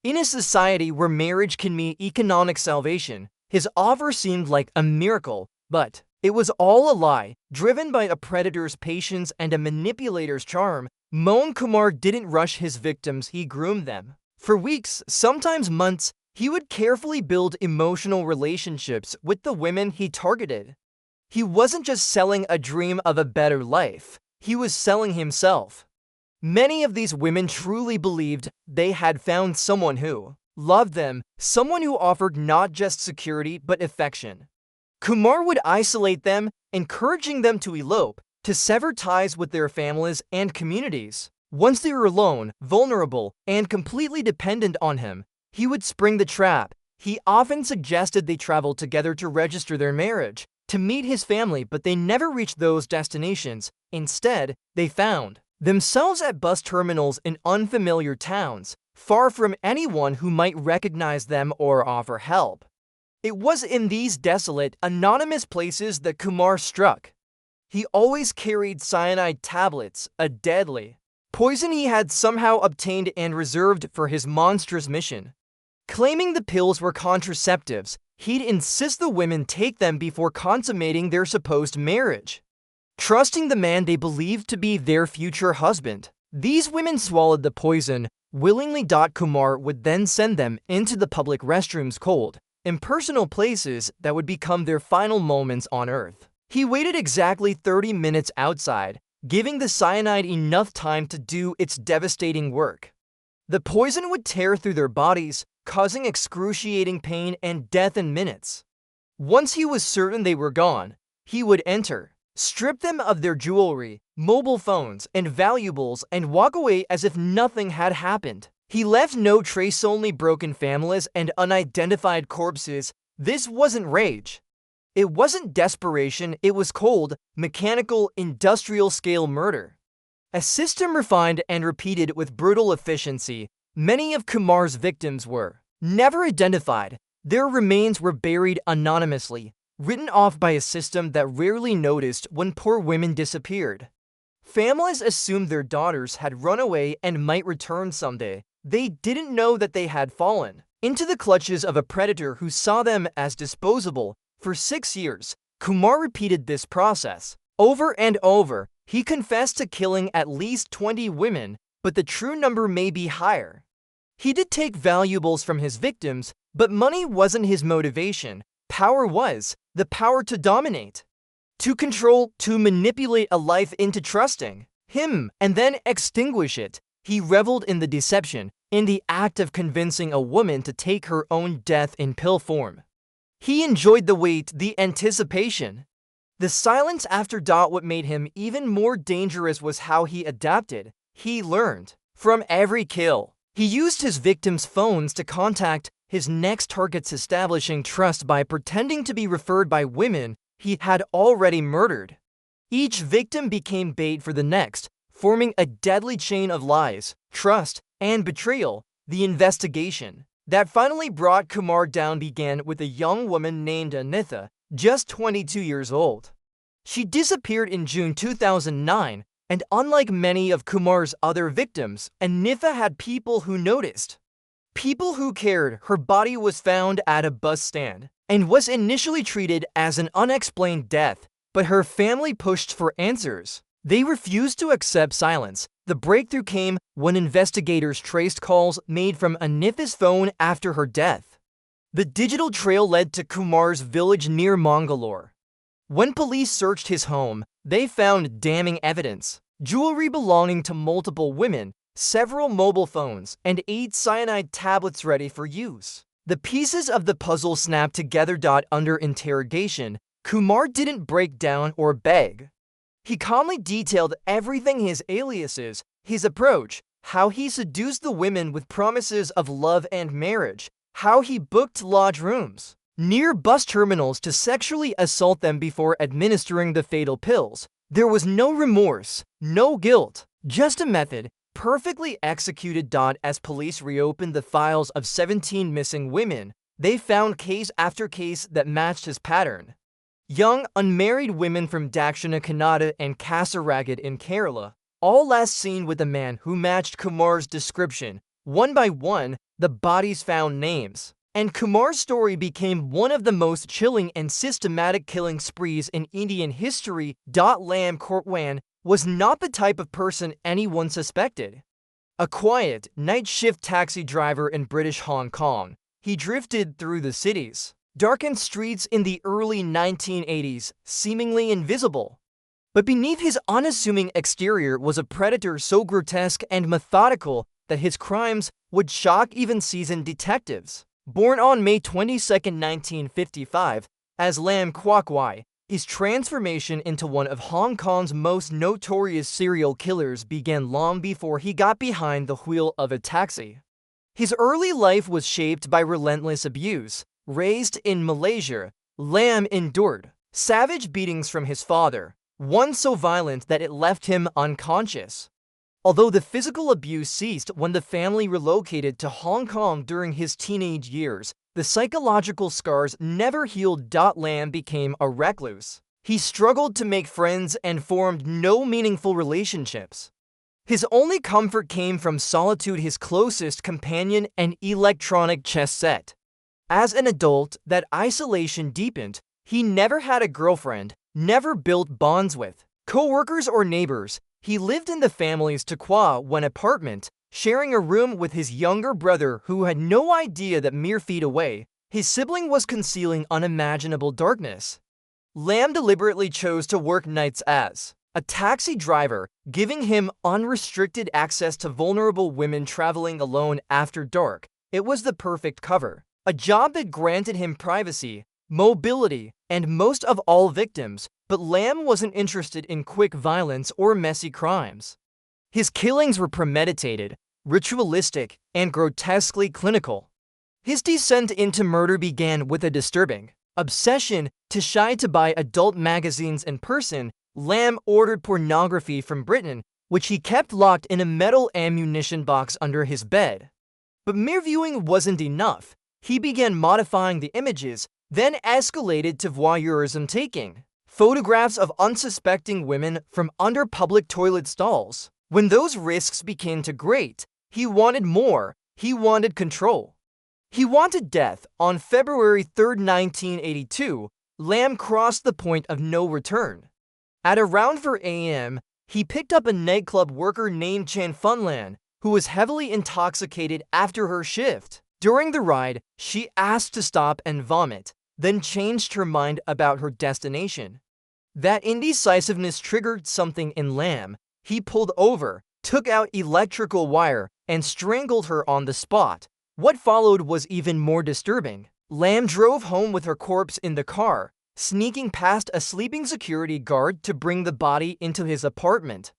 [SPEAKER 1] In a society where marriage can mean economic salvation, his offer seemed like a miracle, but it was all a lie, driven by a predator's patience and a manipulator's charm. Mohan Kumar didn't rush his victims, he groomed them. For weeks, sometimes months, he would carefully build emotional relationships with the women he targeted. He wasn't just selling a dream of a better life, he was selling himself. Many of these women truly believed they had found someone who loved them, someone who offered not just security but affection. Kumar would isolate them, encouraging them to elope, to sever ties with their families and communities. Once they were alone, vulnerable, and completely dependent on him, he would spring the trap. He often suggested they travel together to register their marriage, to meet his family, but they never reached those destinations. Instead, they found themselves at bus terminals in unfamiliar towns, far from anyone who might recognize them or offer help. It was in these desolate, anonymous places that Kumar struck. He always carried cyanide tablets, a deadly poison he had somehow obtained and reserved for his monstrous mission. Claiming the pills were contraceptives, he'd insist the women take them before consummating their supposed marriage. Trusting the man they believed to be their future husband, these women swallowed the poison willingly. Kumar would then send them into the public restrooms, cold, impersonal places that would become their final moments on Earth. He waited exactly 30 minutes outside, giving the cyanide enough time to do its devastating work. The poison would tear through their bodies, causing excruciating pain and death in minutes. Once he was certain they were gone, he would enter, strip them of their jewelry, mobile phones, and valuables, and walk away as if nothing had happened. He left no trace, only broken families and unidentified corpses. This wasn't rage. It wasn't desperation, it was cold, mechanical, industrial-scale murder. A system refined and repeated with brutal efficiency. Many of Kumar's victims were never identified. Their remains were buried anonymously, written off by a system that rarely noticed when poor women disappeared. Families assumed their daughters had run away and might return someday. They didn't know that they had fallen into the clutches of a predator who saw them as disposable. For 6 years, Kumar repeated this process. Over and over, he confessed to killing at least 20 women, but the true number may be higher. He did take valuables from his victims, but money wasn't his motivation. Power was, the power to dominate, to control, to manipulate a life into trusting him, and then extinguish it. He reveled in the deception, in the act of convincing a woman to take her own death in pill form. He enjoyed the wait, the anticipation, the silence after. What made him even more dangerous was how he adapted. He learned from every kill. He used his victims' phones to contact his next targets, establishing trust by pretending to be referred by women he had already murdered. Each victim became bait for the next, forming a deadly chain of lies, trust, and betrayal. The investigation that finally brought Kumar down began with a young woman named Anitha, just 22 years old. She disappeared in June 2009, and unlike many of Kumar's other victims, Anitha had people who noticed. People who cared. Her body was found at a bus stand and was initially treated as an unexplained death, but her family pushed for answers. They refused to accept silence. The breakthrough came when investigators traced calls made from Anitha's phone after her death. The digital trail led to Kumar's village near Mangalore. When police searched his home, they found damning evidence: jewelry belonging to multiple women, several mobile phones, and 8 cyanide tablets ready for use. The pieces of the puzzle snapped together. Under interrogation, Kumar didn't break down or beg. He calmly detailed everything: his aliases, his approach, how he seduced the women with promises of love and marriage, how he booked lodge rooms near bus terminals to sexually assault them before administering the fatal pills. There was no remorse, no guilt, just a method perfectly executed. As police reopened the files of 17 missing women, they found case after case that matched his pattern. Young, unmarried women from Dakshina Kannada and Kasaragod in Kerala, all last seen with a man who matched Kumar's description. One by one, the bodies found names, and Kumar's story became one of the most chilling and systematic killing sprees in Indian history. Lam Kortwan was not the type of person anyone suspected. A quiet, night shift taxi driver in British Hong Kong, he drifted through the city's darkened streets in the early 1980s, seemingly invisible. But beneath his unassuming exterior was a predator so grotesque and methodical that his crimes would shock even seasoned detectives. Born on May 22, 1955, As Lam Kwok Wai, his transformation into one of Hong Kong's most notorious serial killers began long before he got behind the wheel of a taxi. His early life was shaped by relentless abuse. Raised in Malaysia, Lam endured savage beatings from his father, one so violent that it left him unconscious. Although the physical abuse ceased when the family relocated to Hong Kong during his teenage years, the psychological scars never healed. Lam became a recluse. He struggled to make friends and formed no meaningful relationships. His only comfort came from solitude, his closest companion, an electronic chess set. As an adult, that isolation deepened. He never had a girlfriend, never built bonds with co-workers or neighbors. He lived in the family's Tukwa Wan apartment, sharing a room with his younger brother who had no idea that mere feet away, his sibling was concealing unimaginable darkness. Lam deliberately chose to work nights as a taxi driver, giving him unrestricted access to vulnerable women traveling alone after dark. It was the perfect cover, a job that granted him privacy, mobility, and most of all victims, but Lam wasn't interested in quick violence or messy crimes. His killings were premeditated, ritualistic, and grotesquely clinical. His descent into murder began with a disturbing obsession to buy adult magazines in person. Lam ordered pornography from Britain, which he kept locked in a metal ammunition box under his bed. But mere viewing wasn't enough. He began modifying the images, then escalated to voyeurism, taking photographs of unsuspecting women from under public toilet stalls. When those risks became too great, he wanted more. He wanted control. He wanted death. On February 3, 1982, Lam crossed the point of no return. At around 4 a.m., he picked up a nightclub worker named Chan Funlan, who was heavily intoxicated after her shift. During the ride, she asked to stop and vomit, then changed her mind about her destination. That indecisiveness triggered something in Lam. He pulled over, took out electrical wire, and strangled her on the spot. What followed was even more disturbing. Lam drove home with her corpse in the car, sneaking past a sleeping security guard to bring the body into his apartment.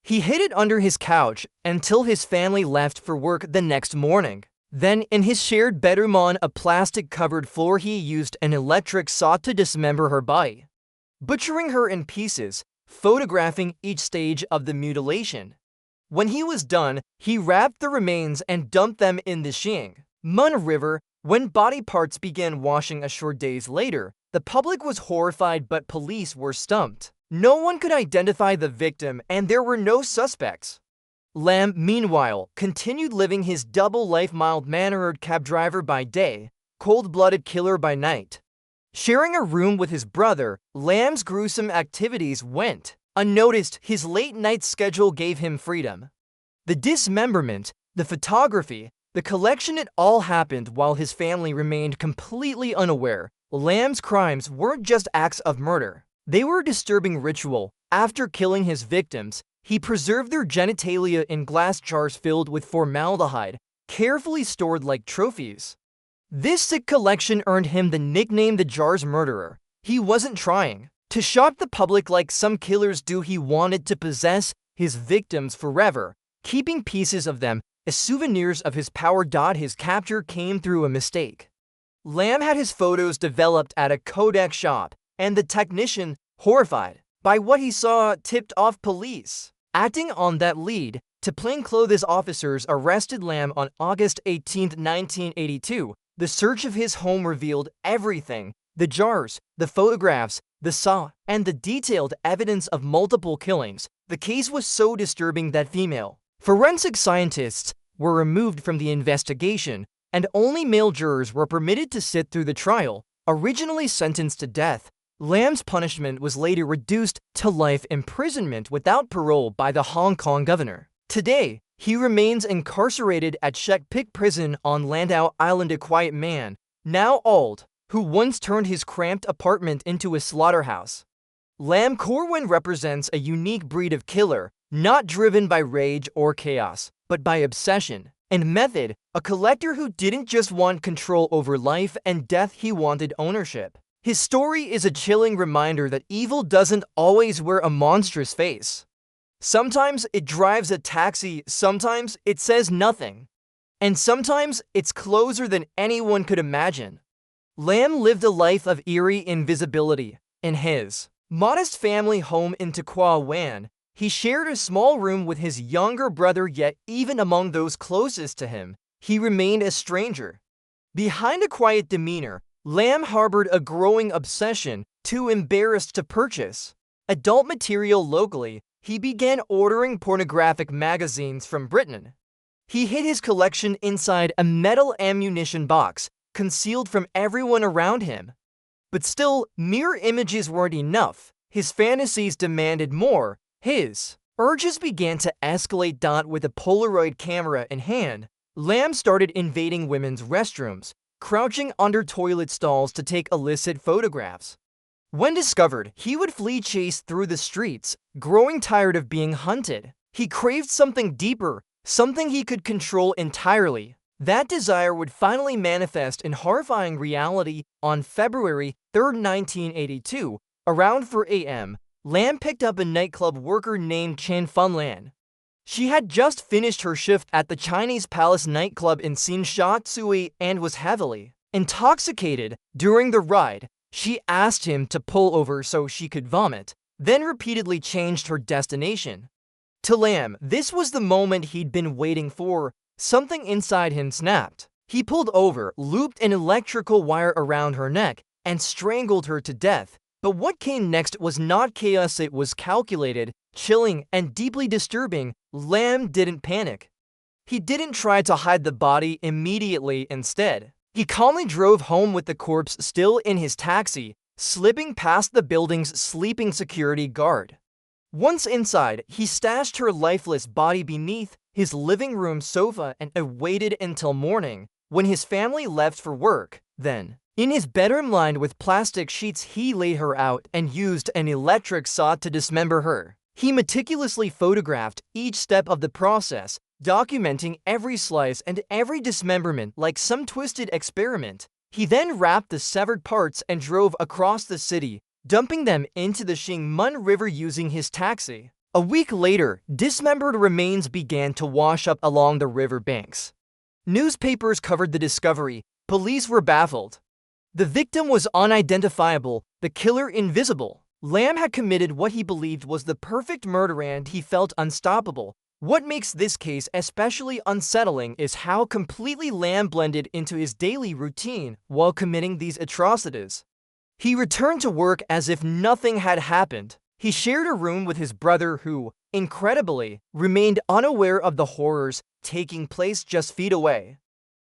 [SPEAKER 1] He hid it under his couch until his family left for work the next morning. Then, in his shared bedroom on a plastic-covered floor, he used an electric saw to dismember her body, butchering her in pieces, photographing each stage of the mutilation. When he was done, he wrapped the remains and dumped them in the Xing Mun River. When body parts began washing a short days later, the public was horrified, but police were stumped. No one could identify the victim, and there were no suspects. Lam, meanwhile, continued living his double life, mild-mannered cab driver by day, cold-blooded killer by night. Sharing a room with his brother, Lam's gruesome activities went unnoticed. His late-night schedule gave him freedom. The dismemberment, the photography, the collection, it all happened while his family remained completely unaware. Lam's crimes weren't just acts of murder. They were a disturbing ritual. After killing his victims, he preserved their genitalia in glass jars filled with formaldehyde, carefully stored like trophies. This sick collection earned him the nickname the Jar's Murderer. He wasn't trying to shock the public like some killers do. He wanted to possess his victims forever, keeping pieces of them as souvenirs of his power. His capture came through a mistake. Lam had his photos developed at a Kodak shop, and the technician, horrified by what he saw, tipped off police. Acting on that lead, two plainclothes officers arrested Lam on August 18, 1982. The search of his home revealed everything: the jars, the photographs, the saw, and the detailed evidence of multiple killings. The case was so disturbing that female forensic scientists were removed from the investigation, and only male jurors were permitted to sit through the trial. Originally sentenced to death, Lam's punishment was later reduced to life imprisonment without parole by the Hong Kong governor. Today, he remains incarcerated at Shek Pik Prison on Landau Island. A quiet man, now old, who once turned his cramped apartment into a slaughterhouse. Lam Kwok Wai represents a unique breed of killer, not driven by rage or chaos, but by obsession and method, a collector who didn't just want control over life and death, he wanted ownership. His story is a chilling reminder that evil doesn't always wear a monstrous face. Sometimes it drives a taxi, sometimes it says nothing, and sometimes it's closer than anyone could imagine. Lam lived a life of eerie invisibility. In his modest family home in Takwa Wan, he shared a small room with his younger brother, yet even among those closest to him, he remained a stranger. Behind a quiet demeanor, Lam harbored a growing obsession, too embarrassed to purchase adult material locally. He began ordering pornographic magazines from Britain. He hid his collection inside a metal ammunition box, concealed from everyone around him. But still, mere images weren't enough. His fantasies demanded more. His urges began to escalate. With a Polaroid camera in hand, Lam started invading women's restrooms, crouching under toilet stalls to take illicit photographs. When discovered, he would flee chase through the streets, growing tired of being hunted. He craved something deeper, something he could control entirely. That desire would finally manifest in horrifying reality. On February 3, 1982, around 4 a.m., Lam picked up a nightclub worker named Chan Funlan. She had just finished her shift at the Chinese Palace nightclub in Sinsha and was heavily intoxicated. During the ride, she asked him to pull over so she could vomit, then repeatedly changed her destination. To Lam, this was the moment he'd been waiting for. Something inside him snapped. He pulled over, looped an electrical wire around her neck, and strangled her to death. But what came next was not chaos, it was calculated, chilling, and deeply disturbing. Lam didn't panic. He didn't try to hide the body immediately. Instead, he calmly drove home with the corpse still in his taxi, slipping past the building's sleeping security guard. Once inside, he stashed her lifeless body beneath his living room sofa and waited until morning, when his family left for work. Then, in his bedroom lined with plastic sheets, he laid her out and used an electric saw to dismember her. He meticulously photographed each step of the process, documenting every slice and every dismemberment like some twisted experiment. He then wrapped the severed parts and drove across the city, dumping them into the Xingmen River using his taxi. A week later, dismembered remains began to wash up along the river banks. Newspapers covered the discovery. Police were baffled. The victim was unidentifiable, the killer invisible. Lam had committed what he believed was the perfect murder and he felt unstoppable. What makes this case especially unsettling is how completely Lam blended into his daily routine while committing these atrocities. He returned to work as if nothing had happened. He shared a room with his brother who, incredibly, remained unaware of the horrors taking place just feet away.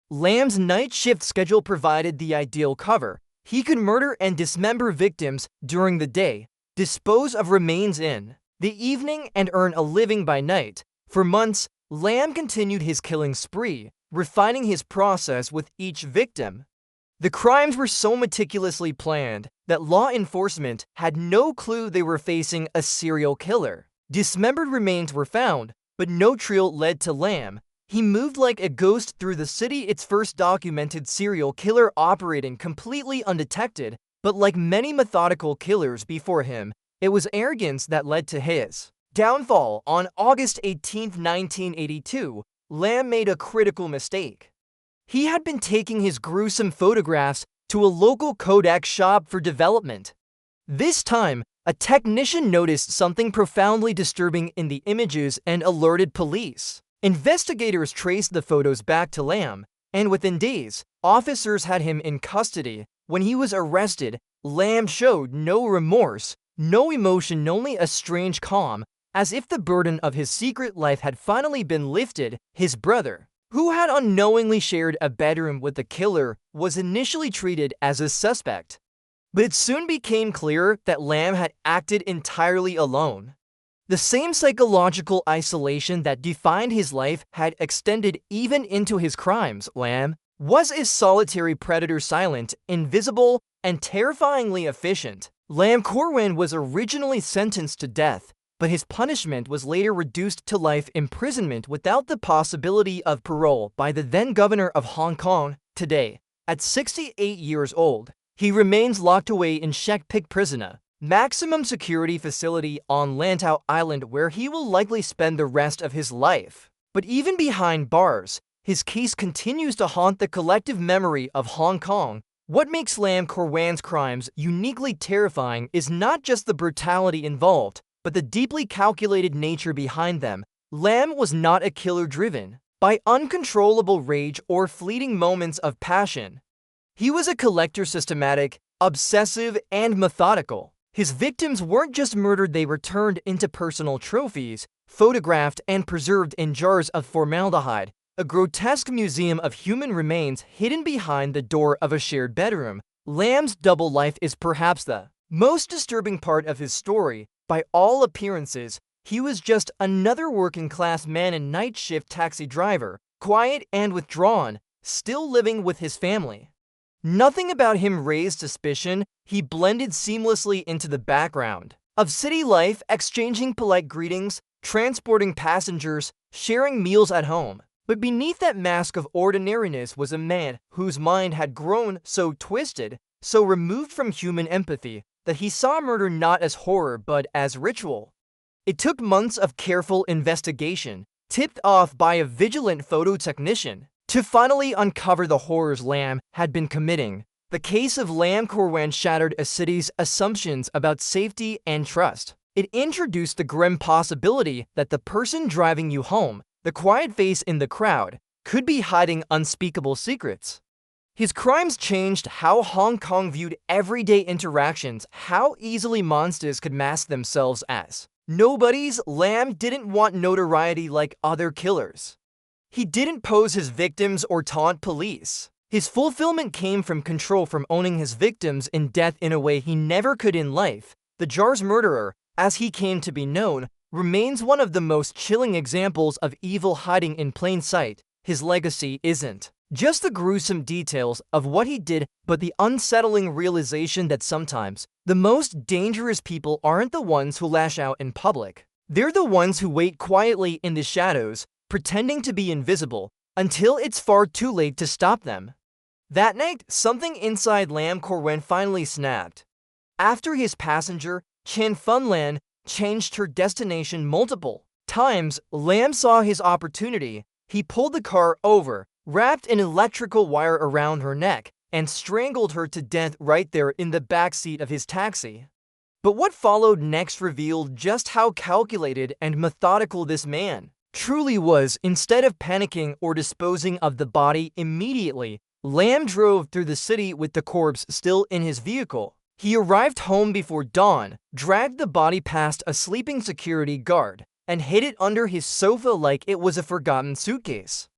[SPEAKER 1] Lam's night shift schedule provided the ideal cover. He could murder and dismember victims during the day, dispose of remains in the evening, and earn a living by night. For months, Lam continued his killing spree, refining his process with each victim. The crimes were so meticulously planned that law enforcement had no clue they were facing a serial killer. Dismembered remains were found, but no trail led to Lam. He moved like a ghost through the city, its first documented serial killer operating completely undetected. But like many methodical killers before him, it was arrogance that led to his downfall. On August 18, 1982, Lam made a critical mistake. He had been taking his gruesome photographs to a local Kodak shop for development. This time, a technician noticed something profoundly disturbing in the images and alerted police. Investigators traced the photos back to Lam, and within days, officers had him in custody. When he was arrested, Lam showed no remorse, no emotion, only a strange calm, as if the burden of his secret life had finally been lifted. His brother, who had unknowingly shared a bedroom with the killer, was initially treated as a suspect. But it soon became clear that Lam had acted entirely alone. The same psychological isolation that defined his life had extended even into his crimes. Lam was a solitary predator, silent, invisible, and terrifyingly efficient. Lam Korwan was originally sentenced to death, but his punishment was later reduced to life imprisonment without the possibility of parole by the then governor of Hong Kong. Today, at 68 years old, He remains locked away in Shekpik prison, maximum security facility on Lantau Island, where he will likely spend the rest of his life. But even behind bars, his case continues to haunt the collective memory of Hong Kong. What makes Lam Korwan's crimes uniquely terrifying is not just the brutality involved, but the deeply calculated nature behind them. Lam was not a killer driven by uncontrollable rage or fleeting moments of passion. He was a collector, systematic, obsessive, and methodical. His victims weren't just murdered, they were turned into personal trophies, photographed and preserved in jars of formaldehyde, a grotesque museum of human remains hidden behind the door of a shared bedroom. Lam's double life is perhaps the most disturbing part of his story. By all appearances, he was just another working-class man and night shift taxi driver, quiet and withdrawn, still living with his family. Nothing about him raised suspicion. He blended seamlessly into the background of city life, exchanging polite greetings, transporting passengers, sharing meals at home. But beneath that mask of ordinariness was a man whose mind had grown so twisted, so removed from human empathy, that he saw murder not as horror but as ritual. It took months of careful investigation, tipped off by a vigilant photo technician, to finally uncover the horrors Lam had been committing. The case of Lam Korwan shattered a city's assumptions about safety and trust. It introduced the grim possibility that the person driving you home, the quiet face in the crowd, could be hiding unspeakable secrets. His crimes changed how Hong Kong viewed everyday interactions, how easily monsters could mask themselves as nobodies. Lam didn't want notoriety like other killers. He didn't pose his victims or taunt police. His fulfillment came from control, from owning his victims in death in a way he never could in life. The Jar's murderer, as he came to be known, remains one of the most chilling examples of evil hiding in plain sight. His legacy isn't just the gruesome details of what he did, but the unsettling realization that sometimes the most dangerous people aren't the ones who lash out in public. They're the ones who wait quietly in the shadows, pretending to be invisible, until it's far too late to stop them. That night, something inside Lam Korwan finally snapped. After his passenger, Chan Funlan, changed her destination multiple times, Lam saw his opportunity. He pulled the car over, wrapped an electrical wire around her neck, and strangled her to death right there in the back seat of his taxi. But what followed next revealed just how calculated and methodical this man truly was. Instead of panicking or disposing of the body immediately, Lam drove through the city with the corpse still in his vehicle. He arrived home before dawn, dragged the body past a sleeping security guard, and hid it under his sofa like it was a forgotten suitcase.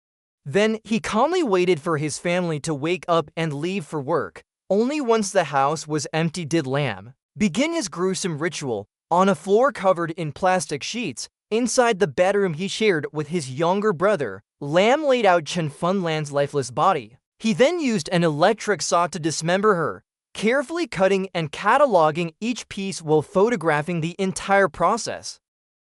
[SPEAKER 1] Then he calmly waited for his family to wake up and leave for work. Only once the house was empty did Lam begin his gruesome ritual. On a floor covered in plastic sheets, inside the bedroom he shared with his younger brother, Lam laid out Chen Funlan's lifeless body. He then used an electric saw to dismember her, carefully cutting and cataloging each piece while photographing the entire process.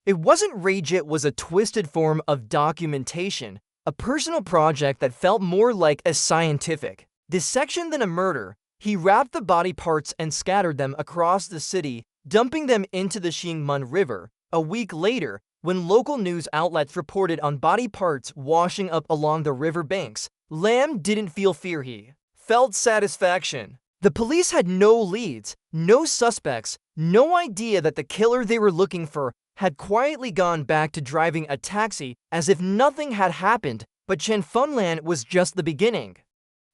[SPEAKER 1] It wasn't rage, it was a twisted form of documentation, a personal project that felt more like a scientific dissection than a murder. He wrapped the body parts and scattered them across the city, dumping them into the Xingmen River. A week later, when local news outlets reported on body parts washing up along the river banks, Lam didn't feel fear, he felt satisfaction. The police had no leads, no suspects, no idea that the killer they were looking for had quietly gone back to driving a taxi as if nothing had happened. But Chen Funlan was just the beginning.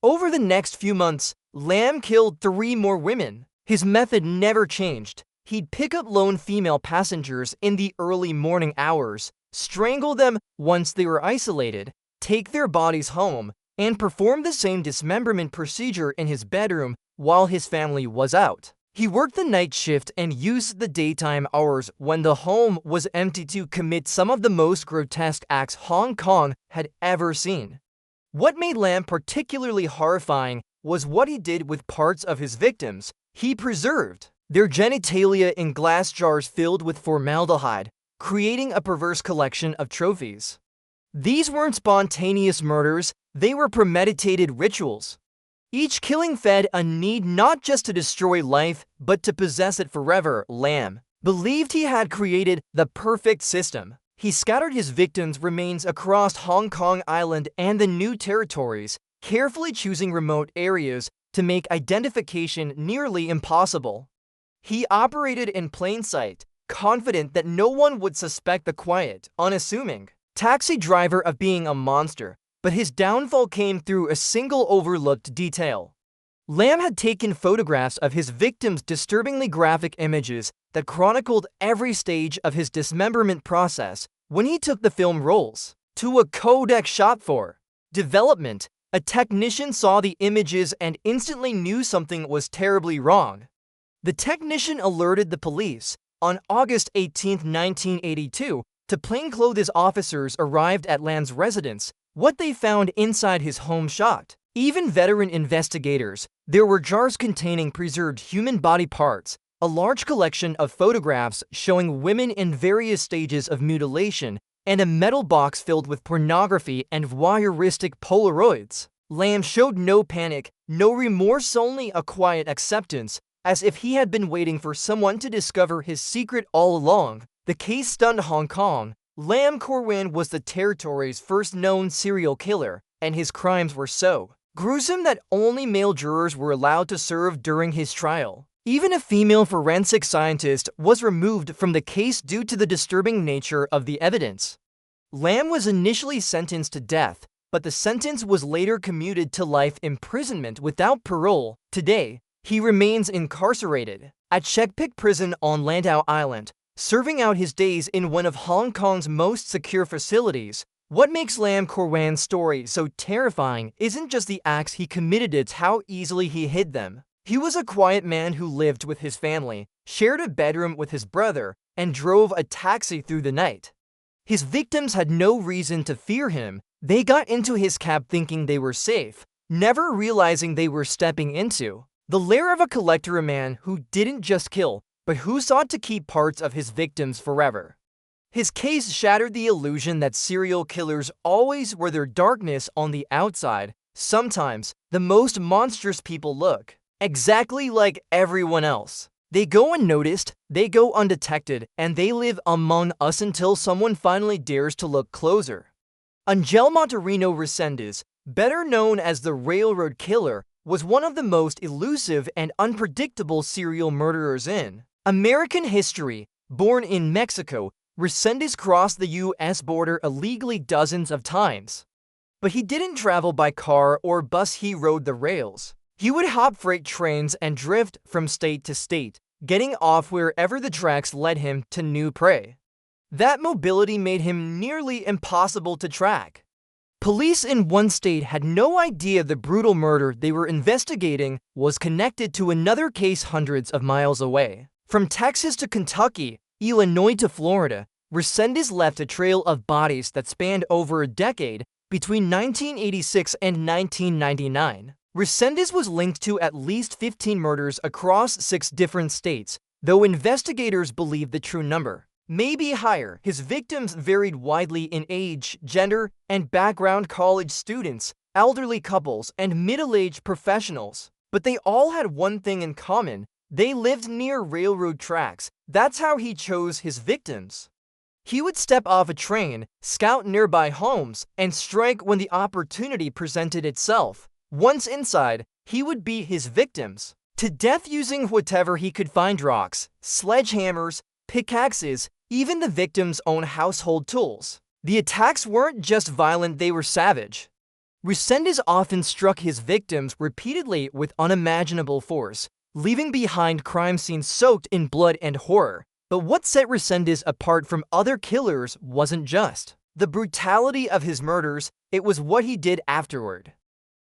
[SPEAKER 1] Over the next few months, Lam killed 3 more women. His method never changed. He'd pick up lone female passengers in the early morning hours, strangle them once they were isolated, take their bodies home, and perform the same dismemberment procedure in his bedroom while his family was out. He worked the night shift and used the daytime hours when the home was empty to commit some of the most grotesque acts Hong Kong had ever seen. What made Lam particularly horrifying was what he did with parts of his victims. He preserved their genitalia in glass jars filled with formaldehyde, creating a perverse collection of trophies. These weren't spontaneous murders, they were premeditated rituals. Each killing fed a need not just to destroy life, but to possess it forever. Lam believed he had created the perfect system. He scattered his victims' remains across Hong Kong Island and the New Territories, carefully choosing remote areas to make identification nearly impossible. He operated in plain sight, confident that no one would suspect the quiet, unassuming taxi driver of being a monster, but his downfall came through a single overlooked detail. Lam had taken photographs of his victims' disturbingly graphic images that chronicled every stage of his dismemberment process. When he took the film rolls to a codec shop for development, a technician saw the images and instantly knew something was terribly wrong. The technician alerted the police. On August 18, 1982, two plainclothes officers arrived at Lam's residence. What they found inside his home shocked even veteran investigators. There were jars containing preserved human body parts, a large collection of photographs showing women in various stages of mutilation, and a metal box filled with pornography and voyeuristic Polaroids. Lam showed no panic, no remorse, only a quiet acceptance, as if he had been waiting for someone to discover his secret all along. The case stunned Hong Kong. Lam Korwan was the territory's first known serial killer, and his crimes were so gruesome that only male jurors were allowed to serve during his trial. Even a female forensic scientist was removed from the case due to the disturbing nature of the evidence. Lam was initially sentenced to death, but the sentence was later commuted to life imprisonment without parole. Today, he remains incarcerated at Shek Pik Prison on Landau Island, serving out his days in one of Hong Kong's most secure facilities. What makes Lam Korwan's story so terrifying isn't just the acts he committed, it's how easily he hid them. He was a quiet man who lived with his family, shared a bedroom with his brother, and drove a taxi through the night. His victims had no reason to fear him. They got into his cab thinking they were safe, never realizing they were stepping into the lair of a collector, a man who didn't just kill, but who sought to keep parts of his victims forever. His case shattered the illusion that serial killers always wear their darkness on the outside. Sometimes, the most monstrous people look exactly like everyone else. They go unnoticed, they go undetected, and they live among us until someone finally dares to look closer. Angel Monterino Resendez, better known as the Railroad Killer, was one of the most elusive and unpredictable serial murderers in American history. Born in Mexico, Resendez crossed the U.S. border illegally dozens of times. But he didn't travel by car or bus, he rode the rails. He would hop freight trains and drift from state to state, getting off wherever the tracks led him to new prey. That mobility made him nearly impossible to track. Police in one state had no idea the brutal murder they were investigating was connected to another case hundreds of miles away. From Texas to Kentucky, Illinois to Florida, Resendez left a trail of bodies that spanned over a decade between 1986 and 1999. Resendez was linked to at least 15 murders across 6 different states, though investigators believe the true number may be higher. His victims varied widely in age, gender, and background: college students, elderly couples, and middle-aged professionals. But they all had one thing in common: they lived near railroad tracks. That's how he chose his victims. He would step off a train, scout nearby homes, and strike when the opportunity presented itself. Once inside, he would beat his victims to death using whatever he could find: rocks, sledgehammers, pickaxes, even the victims' own household tools. The attacks weren't just violent, they were savage. Resendez often struck his victims repeatedly with unimaginable force, leaving behind crime scenes soaked in blood and horror. But what set Resendez apart from other killers wasn't just the brutality of his murders, it was what he did afterward.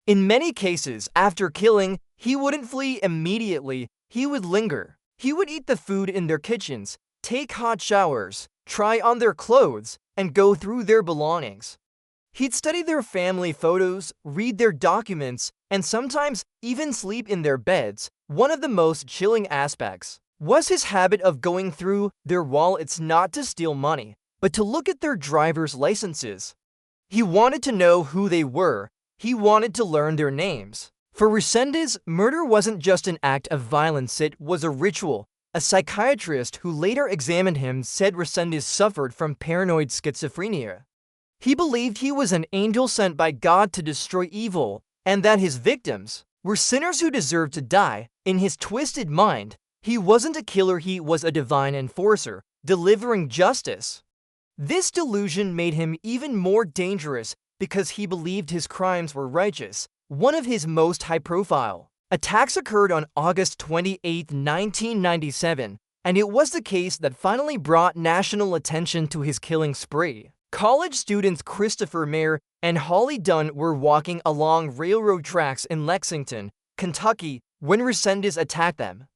[SPEAKER 1] In many cases, after killing, he wouldn't flee immediately, he would linger. He would eat the food in their kitchens, take hot showers, try on their clothes, and go through their belongings. He'd study their family photos, read their documents, and sometimes even sleep in their beds. One of the most chilling aspects was his habit of going through their wallets, not to steal money, but to look at their driver's licenses. He wanted to know who they were. He wanted to learn their names. For Resendez, murder wasn't just an act of violence, it was a ritual. A psychiatrist who later examined him said Resendez suffered from paranoid schizophrenia. He believed he was an angel sent by God to destroy evil, and that his victims were sinners who deserved to die. In his twisted mind, he wasn't a killer, he was a divine enforcer, delivering justice. This delusion made him even more dangerous because he believed his crimes were righteous. One of his most high-profile attacks occurred on August 28, 1997, and it was the case that finally brought national attention to his killing spree. College students Christopher Mayer and Holly Dunn were walking along railroad tracks in Lexington, Kentucky, when Resendez attacked them.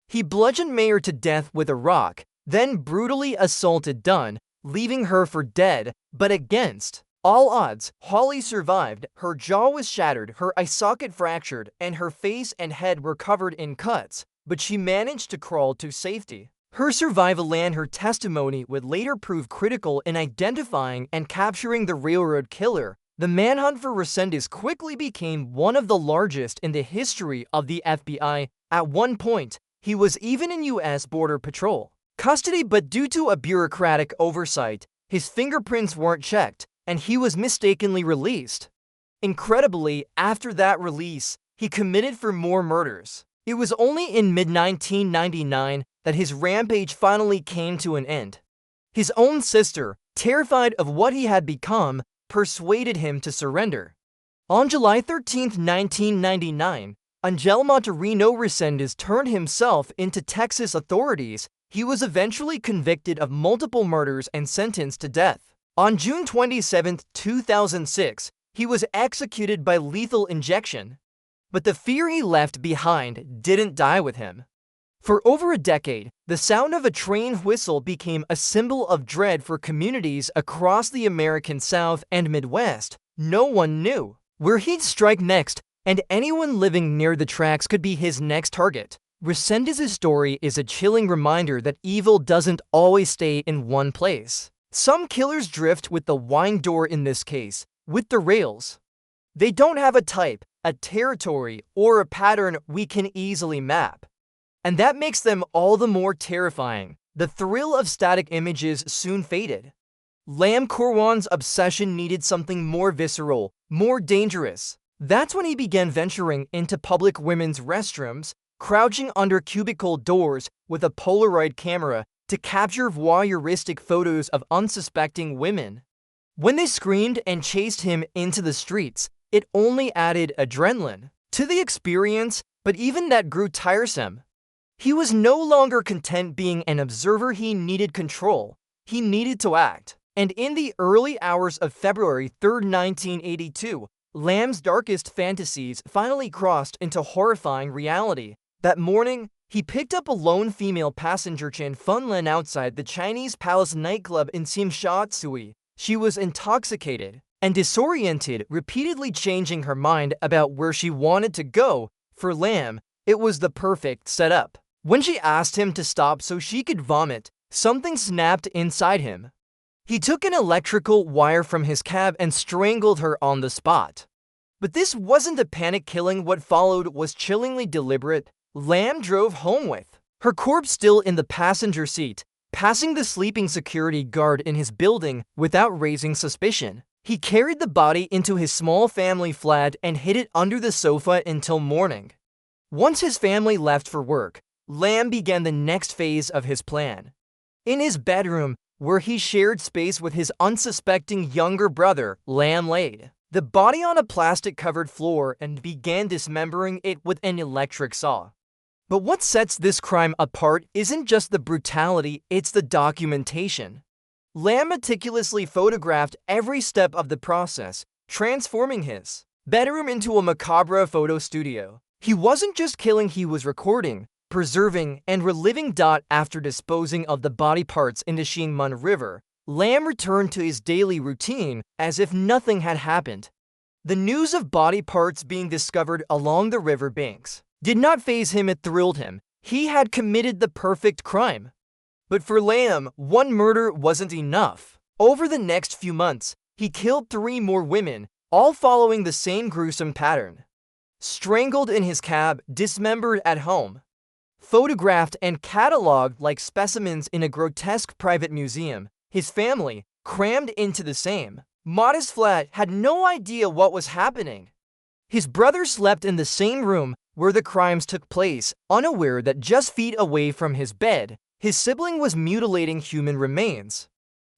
[SPEAKER 1] He bludgeoned Mayer to death with a rock, then brutally assaulted Dunn, leaving her for dead. But against all odds, Holly survived. Her jaw was shattered, her eye socket fractured, and her face and head were covered in cuts, but she managed to crawl to safety. Her survival and her testimony would later prove critical in identifying and capturing the railroad killer. The manhunt for Resendez quickly became one of the largest in the history of the FBI. At one point, he was even in U.S. Border Patrol custody, but due to a bureaucratic oversight, his fingerprints weren't checked, and he was mistakenly released. Incredibly, after that release, he committed for more murders. It was only in mid-1999 that his rampage finally came to an end. His own sister, terrified of what he had become, persuaded him to surrender. On July 13, 1999, Angelmo Torino Resendez turned himself into Texas authorities. He was eventually convicted of multiple murders and sentenced to death. On June 27, 2006, he was executed by lethal injection. But the fear he left behind didn't die with him. For over a decade, the sound of a train whistle became a symbol of dread for communities across the American South and Midwest. No one knew where he'd strike next, and anyone living near the tracks could be his next target. Resendez's story is a chilling reminder that evil doesn't always stay in one place. Some killers drift with the wine door, in this case, with the rails. They don't have a type, a territory, or a pattern we can easily map. And that makes them all the more terrifying. The thrill of static images soon faded. Lam Korwan's obsession needed something more visceral, more dangerous. That's when he began venturing into public women's restrooms, crouching under cubicle doors with a Polaroid camera to capture voyeuristic photos of unsuspecting women. When they screamed and chased him into the streets, it only added adrenaline to the experience, but even that grew tiresome. He was no longer content being an observer, he needed control. He needed to act. And in the early hours of February 3, 1982, Lam's darkest fantasies finally crossed into horrifying reality. That morning, he picked up a lone female passenger, Chen Funlen, outside the Chinese Palace nightclub in Simshatsui. She was intoxicated and disoriented, repeatedly changing her mind about where she wanted to go. For Lam, it was the perfect setup. When she asked him to stop so she could vomit, something snapped inside him. He took an electrical wire from his cab and strangled her on the spot. But this wasn't a panic killing. What followed was chillingly deliberate. Lam drove home with her corpse still in the passenger seat, passing the sleeping security guard in his building without raising suspicion. He carried the body into his small family flat and hid it under the sofa until morning. Once his family left for work, Lam began the next phase of his plan. In his bedroom, where he shared space with his unsuspecting younger brother, Lam laid the body on a plastic-covered floor and began dismembering it with an electric saw. But what sets this crime apart isn't just the brutality, it's the documentation. Lam meticulously photographed every step of the process, transforming his bedroom into a macabre photo studio. He wasn't just killing, he was recording, preserving, and reliving. After disposing of the body parts in the Xingmen River, Lam returned to his daily routine as if nothing had happened. The news of body parts being discovered along the river banks did not faze him, it thrilled him. He had committed the perfect crime. But for Lam, one murder wasn't enough. Over the next few months, he killed 3 more women, all following the same gruesome pattern. strangled in his cab, dismembered at home, photographed and cataloged like specimens in a grotesque private museum. His family, crammed into the same modest flat, had no idea what was happening. His brother slept in the same room where the crimes took place, unaware that just feet away from his bed, his sibling was mutilating human remains.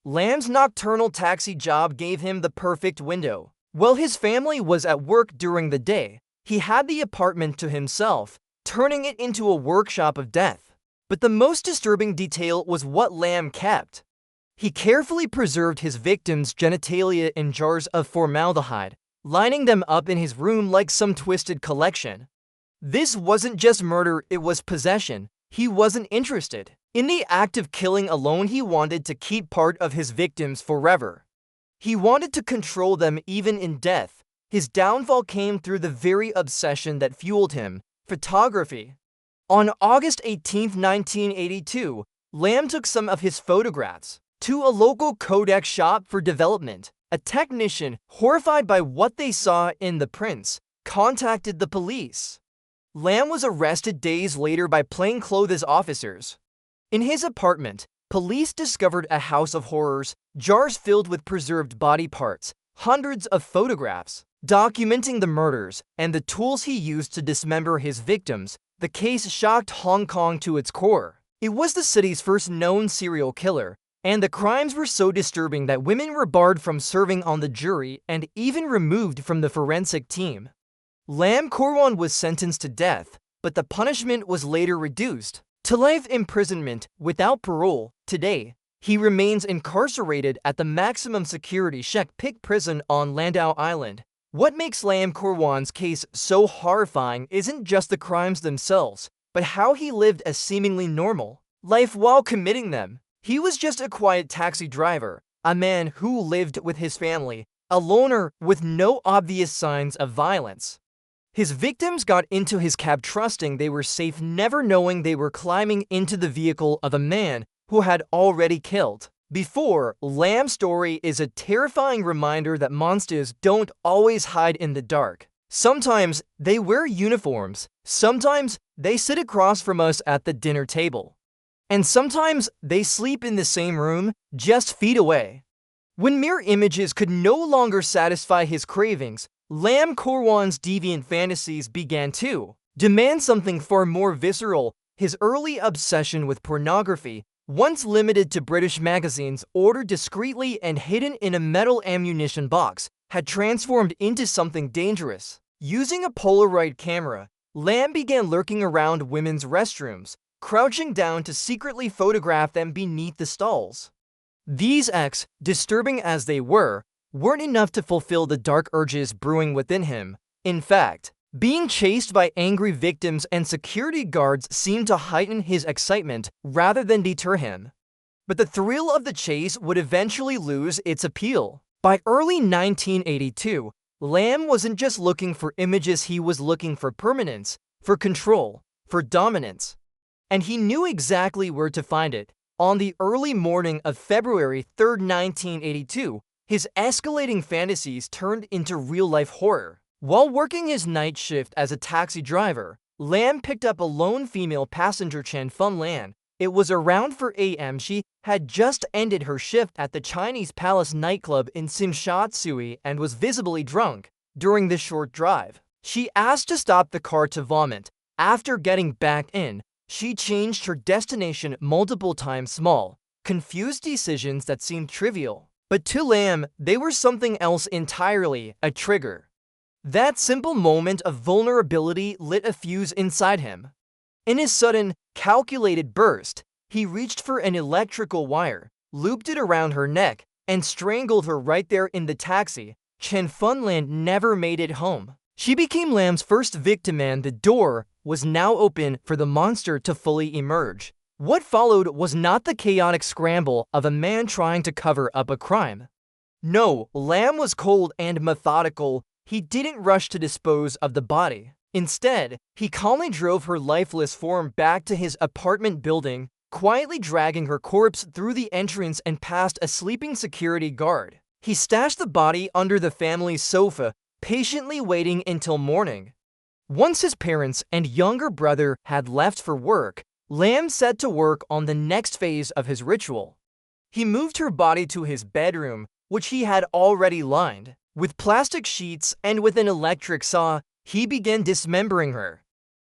[SPEAKER 1] Lamb's nocturnal taxi job gave him the perfect window. While his family was at work during the day, he had the apartment to himself, turning it into a workshop of death. But the most disturbing detail was what Lamb kept. He carefully preserved his victims' genitalia in jars of formaldehyde, lining them up in his room like some twisted collection. This wasn't just murder, it was possession. He wasn't interested in the act of killing alone. He wanted to keep part of his victims forever. He wanted to control them even in death. His downfall came through the very obsession that fueled him: photography. On August 18, 1982, Lamb took some of his photographs to a local Kodak shop for development. A technician, horrified by what they saw in the prints, contacted the police. Lamb was arrested days later by plainclothes officers. In his apartment, police discovered a house of horrors: jars filled with preserved body parts, hundreds of photographs documenting the murders, and the tools he used to dismember his victims. The case shocked Hong Kong to its core. It was the city's first known serial killer, and the crimes were so disturbing that women were barred from serving on the jury and even removed from the forensic team. Lam Korwan was sentenced to death, but the punishment was later reduced to life imprisonment without parole. Today, he remains incarcerated at the maximum security Shek Pik prison on Landau Island. What makes Lam Korwan's case so horrifying isn't just the crimes themselves, but how he lived a seemingly normal life while committing them. He was just a quiet taxi driver, a man who lived with his family, a loner with no obvious signs of violence. His victims got into his cab trusting they were safe, never knowing they were climbing into the vehicle of a man who had already killed before. Lamb's story is a terrifying reminder that monsters don't always hide in the dark. Sometimes they wear uniforms, sometimes they sit across from us at the dinner table, and sometimes they sleep in the same room, just feet away. When mere images could no longer satisfy his cravings, Lam Korwan's deviant fantasies began to demand something far more visceral. His early obsession with pornography, once limited to British magazines ordered discreetly and hidden in a metal ammunition box, had transformed into something dangerous. Using a Polaroid camera, Lam began lurking around women's restrooms, crouching down to secretly photograph them beneath the stalls. These acts, disturbing as they weren't enough to fulfill the dark urges brewing within him. In fact, being chased by angry victims and security guards seemed to heighten his excitement rather than deter him. But the thrill of the chase would eventually lose its appeal. By early 1982, Lam wasn't just looking for images, he was looking for permanence, for control, for dominance. And he knew exactly where to find it. On the early morning of February 3, 1982, his escalating fantasies turned into real-life horror. While working his night shift as a taxi driver, Lam picked up a lone female passenger, Chen Funlan. It was around 4 a.m. She had just ended her shift at the Chinese Palace nightclub in Simshatsui and was visibly drunk. During this short drive, she asked to stop the car to vomit. After getting back in, she changed her destination multiple times. Small, confused decisions that seemed trivial, but to Lam, they were something else entirely: a trigger. That simple moment of vulnerability lit a fuse inside him. In his sudden, calculated burst, he reached for an electrical wire, looped it around her neck, and strangled her right there in the taxi. Chen Funlan never made it home. She became Lam's first victim, and the door was now open for the monster to fully emerge. What followed was not the chaotic scramble of a man trying to cover up a crime. No, Lam was cold and methodical. He didn't rush to dispose of the body. Instead, he calmly drove her lifeless form back to his apartment building, quietly dragging her corpse through the entrance and past a sleeping security guard. He stashed the body under the family's sofa, patiently waiting until morning. Once his parents and younger brother had left for work, Lamb set to work on the next phase of his ritual. He moved her body to his bedroom, which he had already lined with plastic sheets, and with an electric saw, he began dismembering her.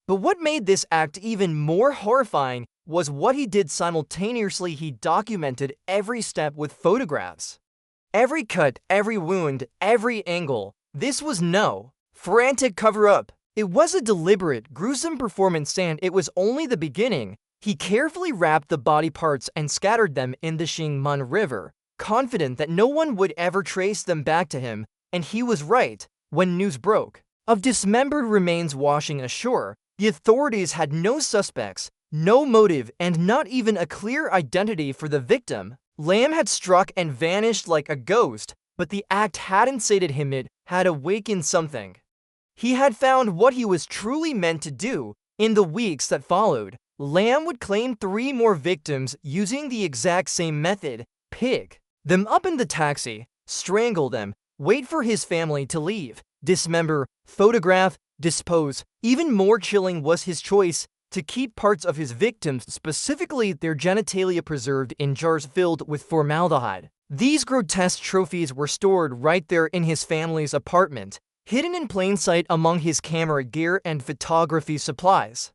[SPEAKER 1] But what made this act even more horrifying was what he did simultaneously. He documented every step with photographs. Every cut, every wound, every angle. This was no frantic cover-up. It was a deliberate, gruesome performance, and it was only the beginning. He carefully wrapped the body parts and scattered them in the Xingmen River, confident that no one would ever trace them back to him, and he was right. When news broke of dismembered remains washing ashore, the authorities had no suspects, no motive, and not even a clear identity for the victim. Lamb had struck and vanished like a ghost, but the act hadn't sated him. It had awakened something. He had found what he was truly meant to do. In the weeks that followed, Lamb would claim 3 more victims using the exact same method: pick them up in the taxi, strangle them, wait for his family to leave, dismember, photograph, dispose. Even more chilling was his choice to keep parts of his victims, specifically their genitalia, preserved in jars filled with formaldehyde. These grotesque trophies were stored right there in his family's apartment, hidden in plain sight among his camera gear and photography supplies.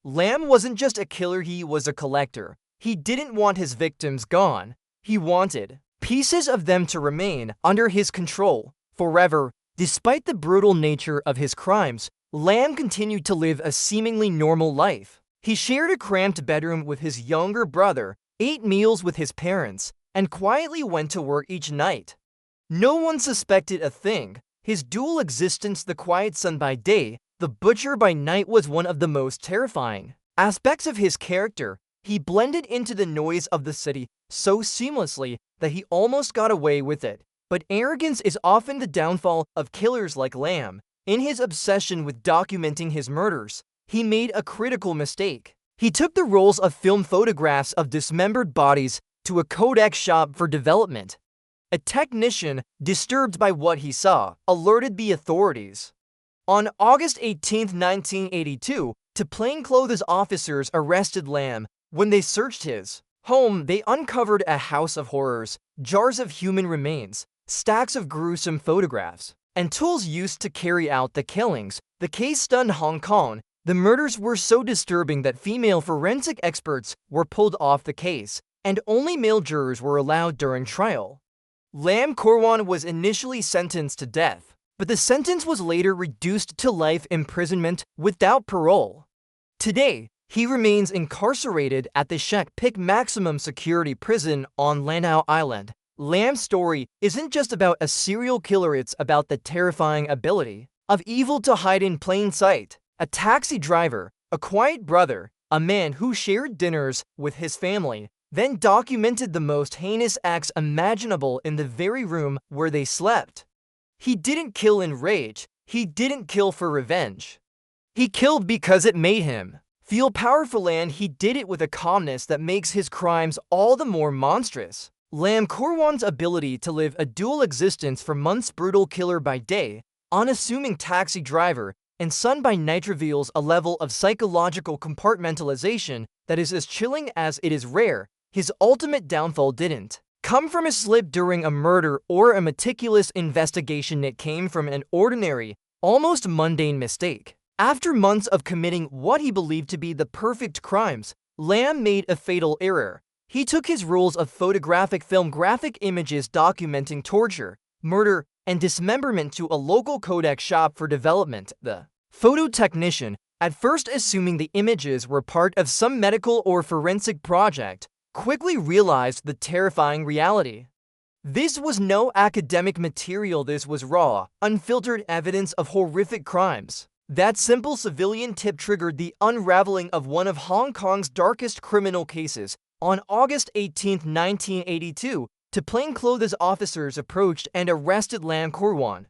[SPEAKER 1] Lamb wasn't just a killer, he was a collector. He didn't want his victims gone. He wanted pieces of them to remain under his control forever. Despite the brutal nature of his crimes, Lamb continued to live a seemingly normal life. He shared a cramped bedroom with his younger brother, ate meals with his parents, and quietly went to work each night. No one suspected a thing. His dual existence, the quiet son by day, the butcher by night, was one of the most terrifying aspects of his character. He blended into the noise of the city so seamlessly that he almost got away with it. But arrogance is often the downfall of killers like Lamb. In his obsession with documenting his murders, he made a critical mistake. He took the rolls of film photographs of dismembered bodies to a Kodak shop for development. A technician, disturbed by what he saw, alerted the authorities. On August 18, 1982, two plainclothes officers arrested Lamb. When they searched his home, they uncovered a house of horrors, jars of human remains, stacks of gruesome photographs, and tools used to carry out the killings. The case stunned Hong Kong. The murders were so disturbing that female forensic experts were pulled off the case, and only male jurors were allowed during trial. Lam Korwan was initially sentenced to death, but the sentence was later reduced to life imprisonment without parole. Today, he remains incarcerated at the Shek Pik maximum security prison on Lanao Island. Lam's story isn't just about a serial killer, it's about the terrifying ability of evil to hide in plain sight. A taxi driver, a quiet brother, a man who shared dinners with his family, then documented the most heinous acts imaginable in the very room where they slept. He didn't kill in rage. He didn't kill for revenge. He killed because it made him feel powerful, and he did it with a calmness that makes his crimes all the more monstrous. Lam Korwan's ability to live a dual existence for months, brutal killer by day, unassuming taxi driver, and son by night, reveals a level of psychological compartmentalization that is as chilling as it is rare. His ultimate downfall didn't come from a slip during a murder or a meticulous investigation. It came from an ordinary, almost mundane mistake. After months of committing what he believed to be the perfect crimes, Lam made a fatal error. He took his rolls of photographic film, graphic images documenting torture, murder, and dismemberment to a local Kodak shop for development. The photo technician, at first assuming the images were part of some medical or forensic project, quickly realized the terrifying reality. This was no academic material. This was raw, unfiltered evidence of horrific crimes. That simple civilian tip triggered the unraveling of one of Hong Kong's darkest criminal cases. On August 18, 1982, two plainclothes officers approached and arrested Lam Korwan.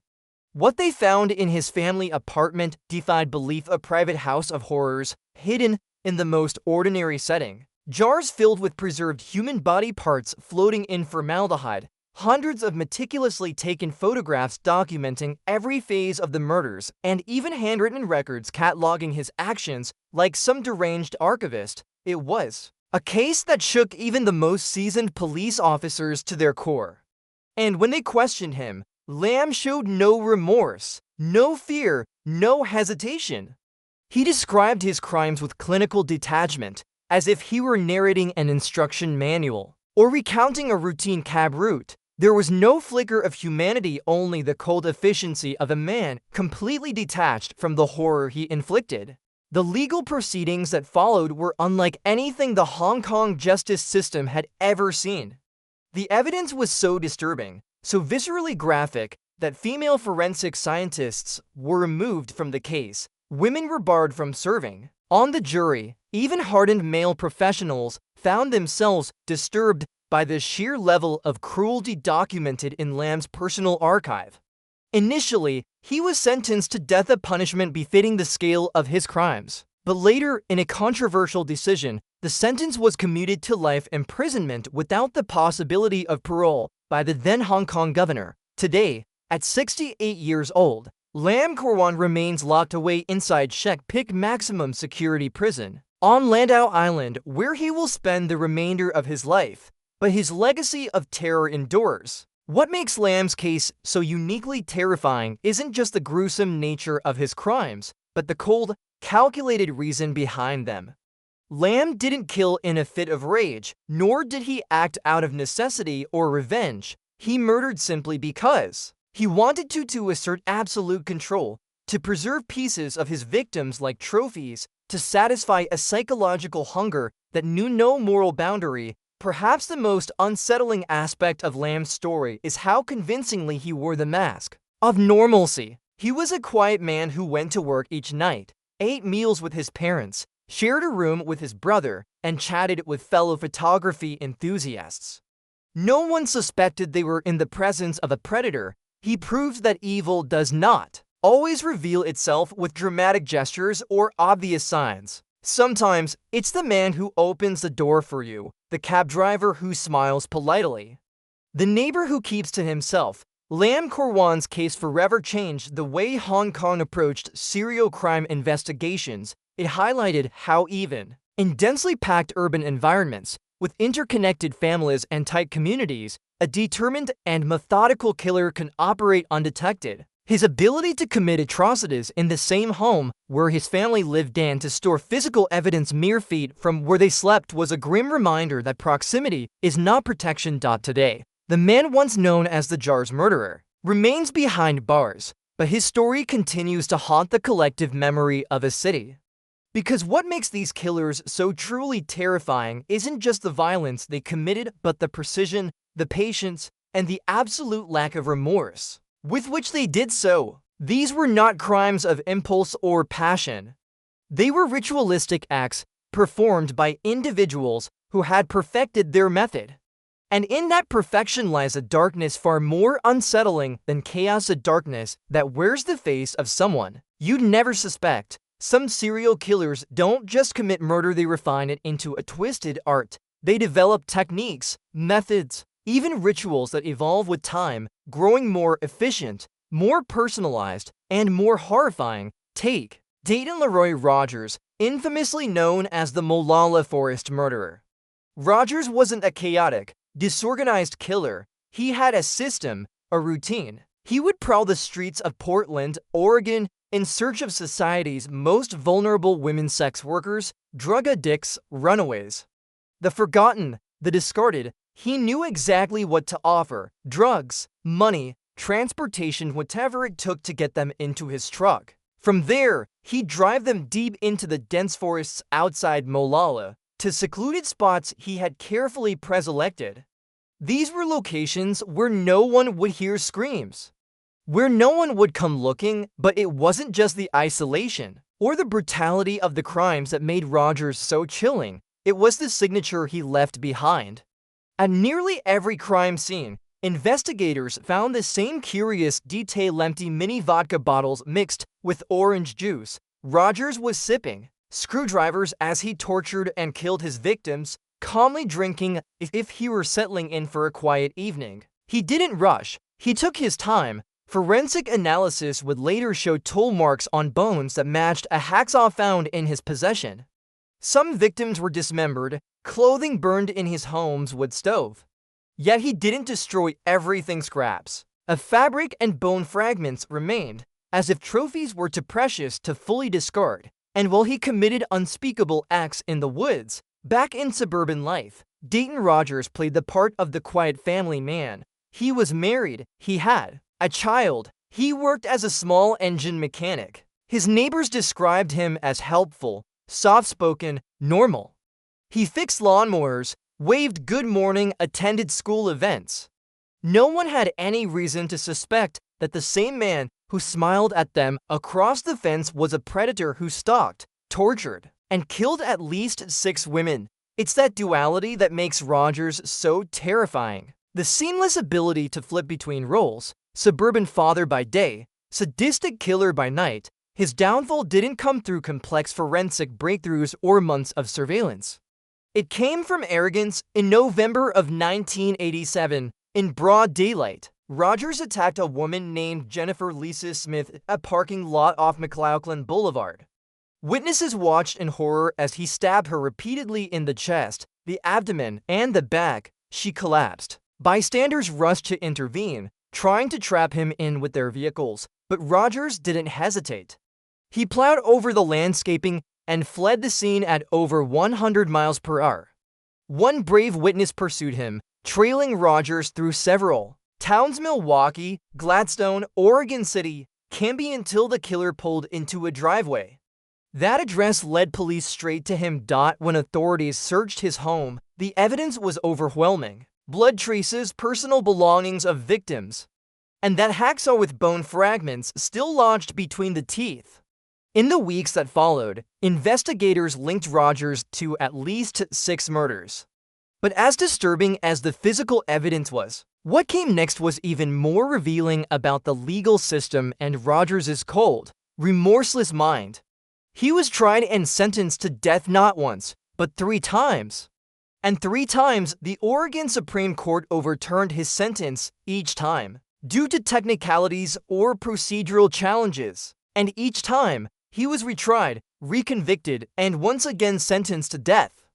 [SPEAKER 1] What they found in his family apartment defied belief: a private house of horrors, hidden in the most ordinary setting. Jars filled with preserved human body parts floating in formaldehyde, Hundreds of meticulously taken photographs documenting every phase of the murders, and even handwritten records cataloging his actions like some deranged archivist. It was a case that shook even the most seasoned police officers to their core. And when they questioned him, Lamb showed no remorse, no fear, no hesitation. He described his crimes with clinical detachment, as if he were narrating an instruction manual or recounting a routine cab route. There was no flicker of humanity, only the cold efficiency of a man completely detached from the horror he inflicted. The legal proceedings that followed were unlike anything the Hong Kong justice system had ever seen. The evidence was so disturbing, so viscerally graphic, that female forensic scientists were removed from the case. Women were barred from serving on the jury. Even hardened male professionals found themselves disturbed by the sheer level of cruelty documented in Lamb's personal archive. Initially, he was sentenced to death, a punishment befitting the scale of his crimes. But later, in a controversial decision, the sentence was commuted to life imprisonment without the possibility of parole by the then Hong Kong governor. Today, at 68 years old, Lam Kor Wan remains locked away inside Shek Pik Maximum Security Prison on Landau Island, where he will spend the remainder of his life. But his legacy of terror endures. What makes Lam's case so uniquely terrifying isn't just the gruesome nature of his crimes, but the cold, calculated reason behind them. Lam didn't kill in a fit of rage, nor did he act out of necessity or revenge. He murdered simply because he wanted to assert absolute control, to preserve pieces of his victims like trophies, to satisfy a psychological hunger that knew no moral boundary. Perhaps the most unsettling aspect of Lam's story is how convincingly he wore the mask of normalcy. He was a quiet man who went to work each night, ate meals with his parents, shared a room with his brother, and chatted with fellow photography enthusiasts. No one suspected they were in the presence of a predator. He proved that evil does not always reveal itself with dramatic gestures or obvious signs. Sometimes, it's the man who opens the door for you, the cab driver who smiles politely, the neighbor who keeps to himself. Lam Kor Wan's case forever changed the way Hong Kong approached serial crime investigations. It highlighted how even in densely packed urban environments, with interconnected families and tight communities, a determined and methodical killer can operate undetected. His ability to commit atrocities in the same home where his family lived and to store physical evidence mere feet from where they slept was a grim reminder that proximity is not protection. Today, the man once known as the Jar's murderer remains behind bars, but his story continues to haunt the collective memory of a city. Because what makes these killers so truly terrifying isn't just the violence they committed, but the precision, the patience, and the absolute lack of remorse with which they did so. These were not crimes of impulse or passion. They were ritualistic acts performed by individuals who had perfected their method. And in that perfection lies a darkness far more unsettling than chaos, a darkness that wears the face of someone you'd never suspect. Some serial killers don't just commit murder, they refine it into a twisted art. They develop techniques, methods, even rituals that evolve with time, growing more efficient, more personalized, and more horrifying. Take Dayton Leroy Rogers, infamously known as the Molalla Forest murderer. Rogers wasn't a chaotic, disorganized killer. He had a system, a routine. He would prowl the streets of Portland, Oregon, in search of society's most vulnerable women, sex workers, drug addicts, runaways. The forgotten, the discarded. He knew exactly what to offer: drugs, money, transportation, whatever it took to get them into his truck. From there, he'd drive them deep into the dense forests outside Molalla, to secluded spots he had carefully preselected. These were locations where no one would hear screams, where no one would come looking. But it wasn't just the isolation or the brutality of the crimes that made Rogers so chilling. It was the signature he left behind. At nearly every crime scene, investigators found the same curious detail: empty mini vodka bottles mixed with orange juice. Rogers was sipping screwdrivers as he tortured and killed his victims, calmly drinking if he were settling in for a quiet evening. He didn't rush, he took his time. Forensic analysis would later show tool marks on bones that matched a hacksaw found in his possession. Some victims were dismembered, clothing burned in his home's wood stove. Yet he didn't destroy everything scraps. A fabric and bone fragments remained, as if trophies were too precious to fully discard. And while he committed unspeakable acts in the woods, back in suburban life, Dayton Rogers played the part of the quiet family man. He was married, he had a child, he worked as a small engine mechanic. His neighbors described him as helpful, soft-spoken, normal. He fixed lawnmowers, waved good morning, attended school events. No one had any reason to suspect that the same man who smiled at them across the fence was a predator who stalked, tortured, and killed at least 6 women. It's that duality that makes Rogers so terrifying. The seamless ability to flip between roles, suburban father by day, sadistic killer by night. His downfall didn't come through complex forensic breakthroughs or months of surveillance. It came from arrogance. In November of 1987, in broad daylight, Rogers attacked a woman named Jennifer Lisa Smith at a parking lot off McLaughlin Boulevard. Witnesses watched in horror as he stabbed her repeatedly in the chest, the abdomen, and the back. She collapsed. Bystanders rushed to intervene, trying to trap him in with their vehicles, but Rogers didn't hesitate. He plowed over the landscaping and fled the scene at over 100 miles per hour. One brave witness pursued him, trailing Rogers through several towns: Milwaukee, Gladstone, Oregon City, Canby, until the killer pulled into a driveway. That address led police straight to him. When authorities searched his home, the evidence was overwhelming. Blood traces, personal belongings of victims, and that hacksaw with bone fragments still lodged between the teeth. In the weeks that followed, investigators linked Rogers to at least 6 murders. But as disturbing as the physical evidence was, what came next was even more revealing about the legal system and Rogers's cold, remorseless mind. He was tried and sentenced to death not once, but 3 times. And 3 times, the Oregon Supreme Court overturned his sentence, each time due to technicalities or procedural challenges. And each time, he was retried, reconvicted, and once again sentenced to death.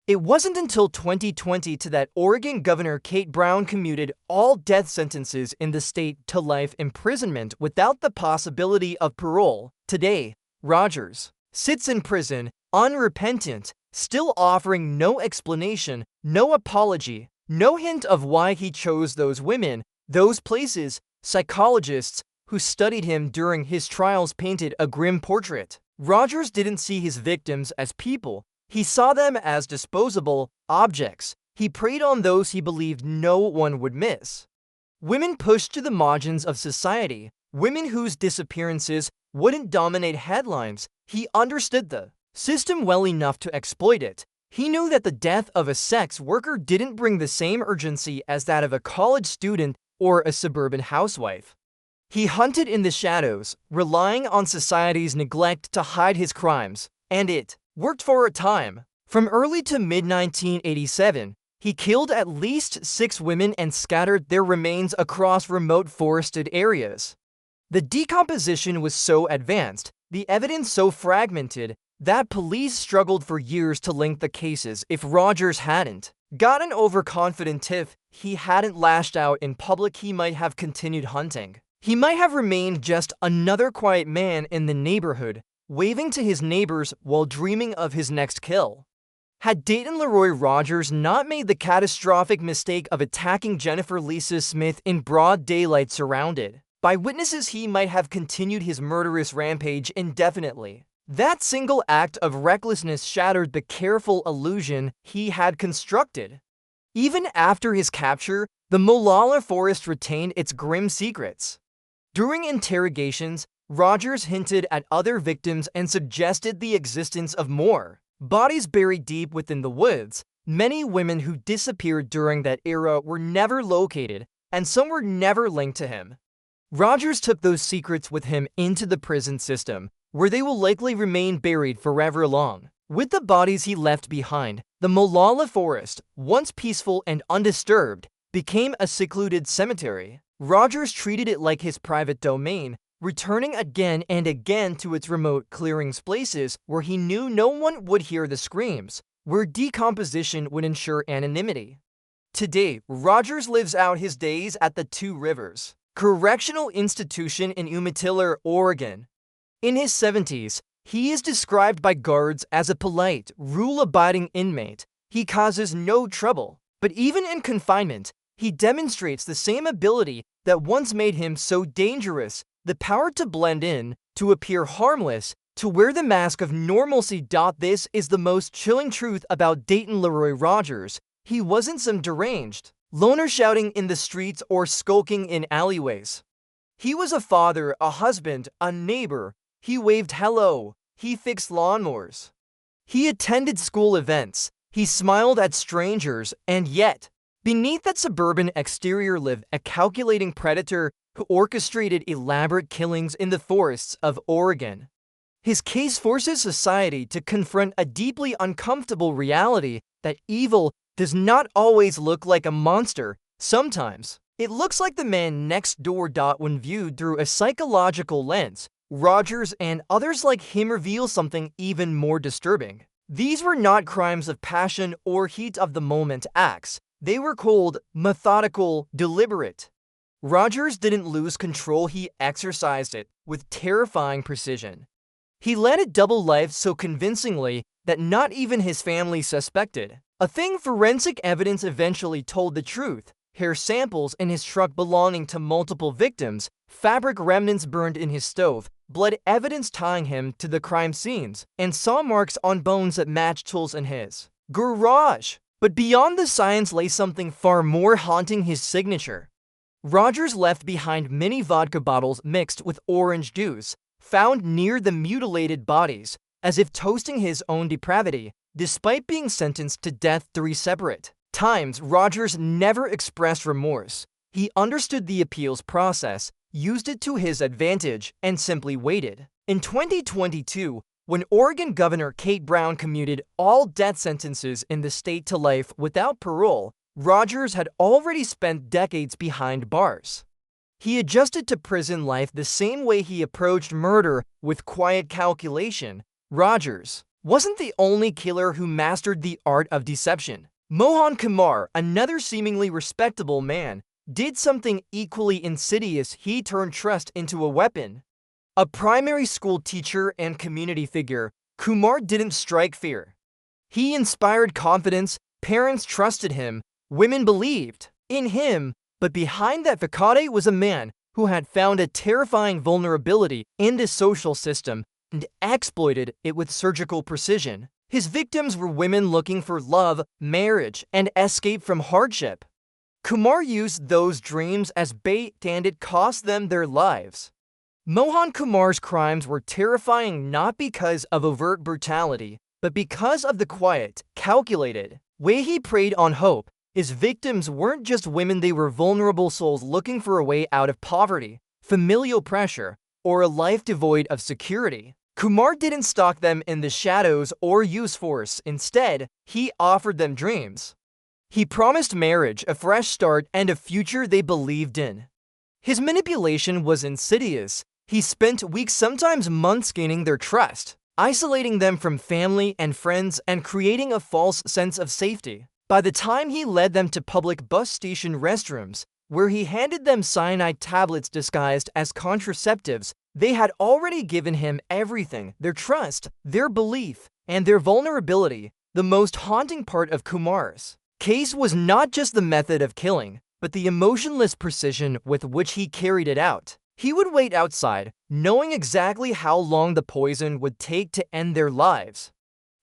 [SPEAKER 1] It wasn't until 2020 that Oregon Governor Kate Brown commuted all death sentences in the state to life imprisonment without the possibility of parole. Today, Rogers sits in prison, unrepentant, still offering no explanation, no apology, no hint of why he chose those women, those places. Psychologists who studied him during his trials painted a grim portrait. Rogers didn't see his victims as people. He saw them as disposable objects. He preyed on those he believed no one would miss. Women pushed to the margins of society, women whose disappearances wouldn't dominate headlines. He understood the system well enough to exploit it. He knew that the death of a sex worker didn't bring the same urgency as that of a college student or a suburban housewife. He hunted in the shadows, relying on society's neglect to hide his crimes, and it worked for a time. From early to mid-1987, he killed at least 6 women and scattered their remains across remote forested areas. The decomposition was so advanced, the evidence so fragmented, that police struggled for years to link the cases. If Rogers hadn't gotten overconfident, if he hadn't lashed out in public, he might have continued hunting. He might have remained just another quiet man in the neighborhood, waving to his neighbors while dreaming of his next kill. Had Dayton Leroy Rogers not made the catastrophic mistake of attacking Jennifer Lisa Smith in broad daylight surrounded by witnesses, he might have continued his murderous rampage indefinitely. That single act of recklessness shattered the careful illusion he had constructed. Even after his capture, the Molalla Forest retained its grim secrets. During interrogations, Rogers hinted at other victims and suggested the existence of more bodies buried deep within the woods. Many women who disappeared during that era were never located, and some were never linked to him. Rogers took those secrets with him into the prison system, where they will likely remain buried forever long. With the bodies he left behind, the Molalla Forest, once peaceful and undisturbed, became a secluded cemetery. Rogers treated it like his private domain, returning again and again to its remote clearings places where he knew no one would hear the screams, where decomposition would ensure anonymity. Today, Rogers lives out his days at the Two Rivers Correctional Institution in Umatilla, Oregon. In his 70s, he is described by guards as a polite, rule-abiding inmate. He causes no trouble, but even in confinement, he demonstrates the same ability that once made him so dangerous, the power to blend in, to appear harmless, to wear the mask of normalcy. This is the most chilling truth about Dayton Leroy Rogers. He wasn't some deranged loner shouting in the streets or skulking in alleyways. He was a father, a husband, a neighbor. He waved hello. He fixed lawnmowers. He attended school events. He smiled at strangers, and yet, beneath that suburban exterior lived a calculating predator who orchestrated elaborate killings in the forests of Oregon. His case forces society to confront a deeply uncomfortable reality that evil does not always look like a monster. Sometimes, it looks like the man next door. When viewed through a psychological lens, Rogers and others like him reveal something even more disturbing. These were not crimes of passion or heat-of-the-moment acts. They were cold, methodical, deliberate. Rogers didn't lose control, he exercised it with terrifying precision. He led a double life so convincingly that not even his family suspected. A thing forensic evidence eventually told the truth. Hair samples in his truck belonging to multiple victims, fabric remnants burned in his stove, blood evidence tying him to the crime scenes, and saw marks on bones that matched tools in his garage. But beyond the science lay something far more haunting: his signature. Rogers left behind many vodka bottles mixed with orange juice, found near the mutilated bodies, as if toasting his own depravity. Despite being sentenced to death 3 separate times, Rogers never expressed remorse. He understood the appeals process, used it to his advantage, and simply waited. In 2022, when Oregon Governor Kate Brown commuted all death sentences in the state to life without parole, Rogers had already spent decades behind bars. He adjusted to prison life the same way he approached murder, with quiet calculation. Rogers wasn't the only killer who mastered the art of deception. Mohan Kumar, another seemingly respectable man, did something equally insidious. He turned trust into a weapon. A primary school teacher and community figure, Kumar didn't strike fear. He inspired confidence. Parents trusted him. Women believed in him. But behind that facade was a man who had found a terrifying vulnerability in the social system and exploited it with surgical precision. His victims were women looking for love, marriage, and escape from hardship. Kumar used those dreams as bait, and it cost them their lives. Mohan Kumar's crimes were terrifying not because of overt brutality, but because of the quiet, calculated way he preyed on hope. His victims weren't just women, they were vulnerable souls looking for a way out of poverty, familial pressure, or a life devoid of security. Kumar didn't stalk them in the shadows or use force. Instead, he offered them dreams. He promised marriage, a fresh start, and a future they believed in. His manipulation was insidious. He spent weeks, sometimes months, gaining their trust, isolating them from family and friends, and creating a false sense of safety. By the time he led them to public bus station restrooms, where he handed them cyanide tablets disguised as contraceptives, they had already given him everything: their trust, their belief, and their vulnerability. The most haunting part of Kumar's case was not just the method of killing, but the emotionless precision with which he carried it out. He would wait outside, knowing exactly how long the poison would take to end their lives.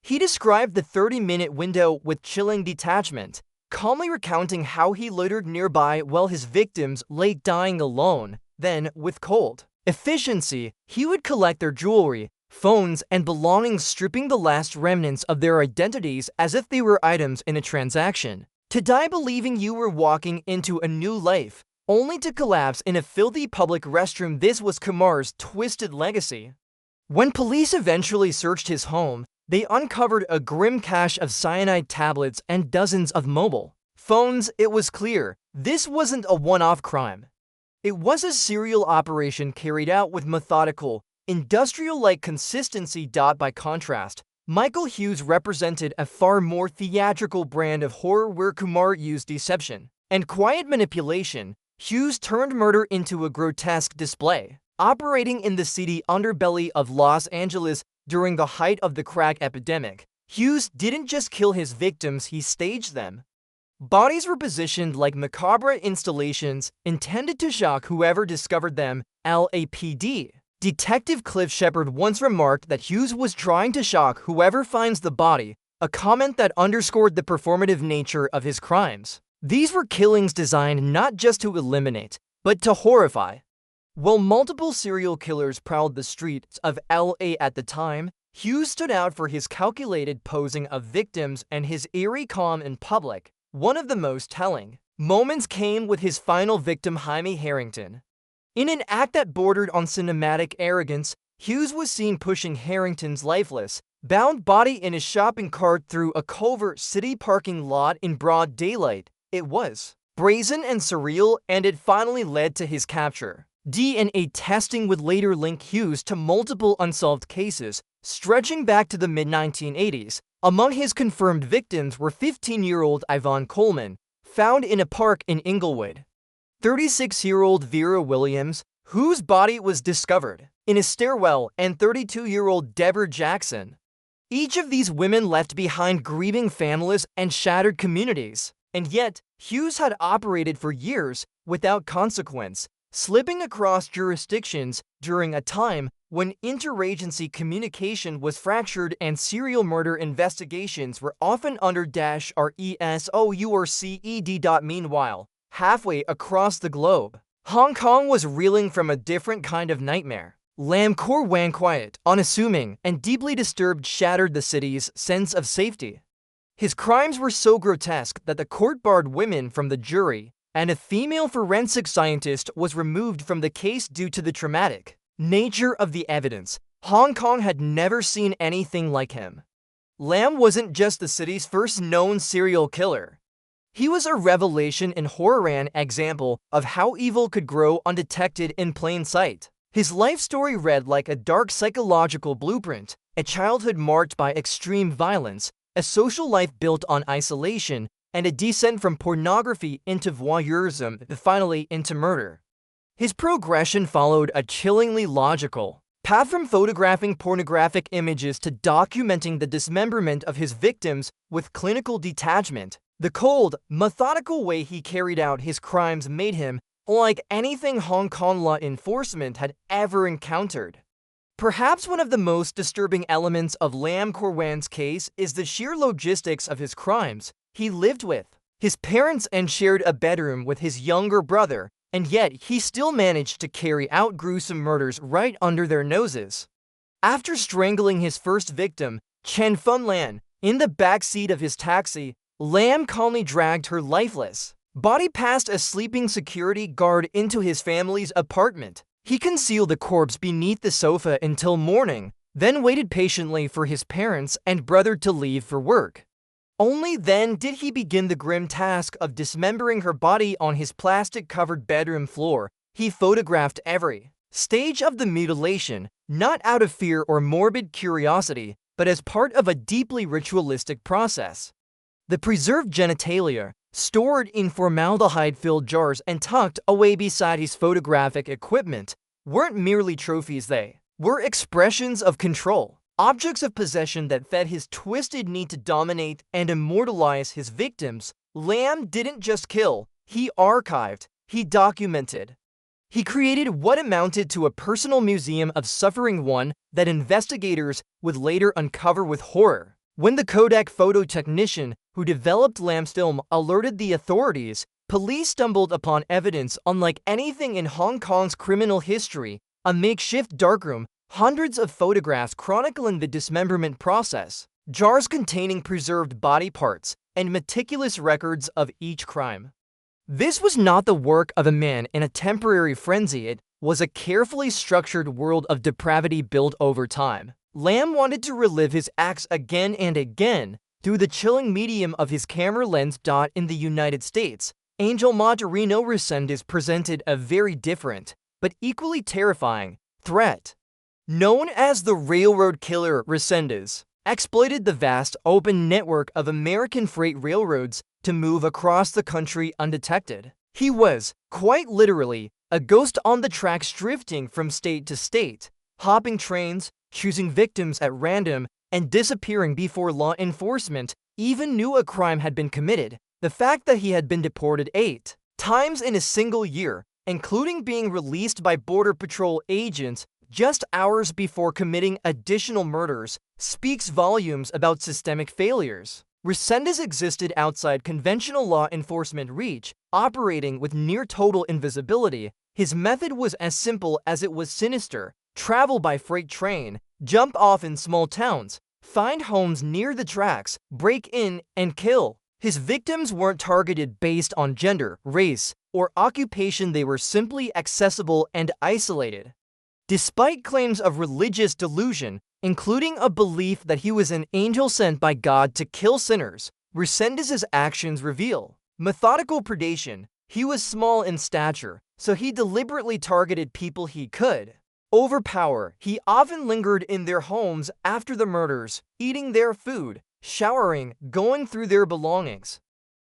[SPEAKER 1] He described the 30-minute window with chilling detachment, calmly recounting how he loitered nearby while his victims lay dying alone. Then, with cold efficiency, he would collect their jewelry, phones, and belongings, stripping the last remnants of their identities as if they were items in a transaction. To die believing you were walking into a new life, only to collapse in a filthy public restroom. This was Kumar's twisted legacy. When police eventually searched his home, they uncovered a grim cache of cyanide tablets and dozens of mobile phones, it was clear this wasn't a one-off crime. It was a serial operation carried out with methodical, industrial-like consistency. By contrast, Michael Hughes represented a far more theatrical brand of horror where Kumar used deception and quiet manipulation. Hughes turned murder into a grotesque display. Operating in the seedy underbelly of Los Angeles during the height of the crack epidemic, Hughes didn't just kill his victims, he staged them. Bodies were positioned like macabre installations intended to shock whoever discovered them. LAPD Detective Cliff Shepard once remarked that Hughes was trying to shock whoever finds the body, a comment that underscored the performative nature of his crimes. These were killings designed not just to eliminate, but to horrify. While multiple serial killers prowled the streets of LA at the time, Hughes stood out for his calculated posing of victims and his eerie calm in public. One of the most telling moments came with his final victim, Jaime Harrington. In an act that bordered on cinematic arrogance, Hughes was seen pushing Harrington's lifeless, bound body in his shopping cart through a covert city parking lot in broad daylight. It was brazen and surreal, and it finally led to his capture. DNA testing would later link Hughes to multiple unsolved cases, stretching back to the mid-1980s. Among his confirmed victims were 15-year-old Yvonne Coleman, found in a park in Inglewood, 36-year-old Vera Williams, whose body was discovered in a stairwell, and 32-year-old Deborah Jackson. Each of these women left behind grieving families and shattered communities. And yet, Hughes had operated for years without consequence, slipping across jurisdictions during a time when interagency communication was fractured and serial murder investigations were often under -RESOURCED. Meanwhile, halfway across the globe, Hong Kong was reeling from a different kind of nightmare. Lam Kor Wan, quiet, unassuming, and deeply disturbed, shattered the city's sense of safety. His crimes were so grotesque that the court barred women from the jury, and a female forensic scientist was removed from the case due to the traumatic nature of the evidence. Hong Kong had never seen anything like him. Lam wasn't just the city's first known serial killer. He was a revelation in horror, an example of how evil could grow undetected in plain sight. His life story read like a dark psychological blueprint, a childhood marked by extreme violence, a social life built on isolation, and a descent from pornography into voyeurism, finally into murder. His progression followed a chillingly logical path from photographing pornographic images to documenting the dismemberment of his victims with clinical detachment. The cold, methodical way he carried out his crimes made him unlike anything Hong Kong law enforcement had ever encountered. Perhaps one of the most disturbing elements of Lam Kor Wan's case is the sheer logistics of his crimes. He lived with his parents and shared a bedroom with his younger brother, and yet he still managed to carry out gruesome murders right under their noses. After strangling his first victim, Chen Fun Lan, in the backseat of his taxi, Lam calmly dragged her lifeless body past a sleeping security guard into his family's apartment. He concealed the corpse beneath the sofa until morning, then waited patiently for his parents and brother to leave for work. Only then did he begin the grim task of dismembering her body on his plastic-covered bedroom floor. He photographed every stage of the mutilation, not out of fear or morbid curiosity, but as part of a deeply ritualistic process. The preserved genitalia, stored in formaldehyde-filled jars and tucked away beside his photographic equipment, weren't merely trophies, they were expressions of control, objects of possession that fed his twisted need to dominate and immortalize his victims. Lam didn't just kill, he archived, he documented. He created what amounted to a personal museum of suffering, one that investigators would later uncover with horror. When the Kodak photo technician who developed Lam's film alerted the authorities, police stumbled upon evidence unlike anything in Hong Kong's criminal history: a makeshift darkroom, hundreds of photographs chronicling the dismemberment process, jars containing preserved body parts, and meticulous records of each crime. This was not the work of a man in a temporary frenzy. It was a carefully structured world of depravity built over time. Lam wanted to relive his acts again and again, Through the chilling medium of his camera lens. In the United States, Angel Monterino Resendez presented a very different, but equally terrifying, threat. Known as the Railroad Killer, Resendez exploited the vast open network of American freight railroads to move across the country undetected. He was, quite literally, a ghost on the tracks, drifting from state to state, hopping trains, choosing victims at random, and disappearing before law enforcement even knew a crime had been committed. The fact that he had been deported 8 times in a single year, including being released by Border Patrol agents just hours before committing additional murders, speaks volumes about systemic failures. Resendez existed outside conventional law enforcement reach, operating with near total invisibility. His method was as simple as it was sinister: travel by freight train, jump off in small towns, find homes near the tracks, break in, and kill. His victims weren't targeted based on gender, race, or occupation. They were simply accessible and isolated. Despite claims of religious delusion, including a belief that he was an angel sent by God to kill sinners, Resendez's actions reveal methodical predation. He was small in stature, so he deliberately targeted people he could overpower. He often lingered in their homes after the murders, eating their food, showering, going through their belongings.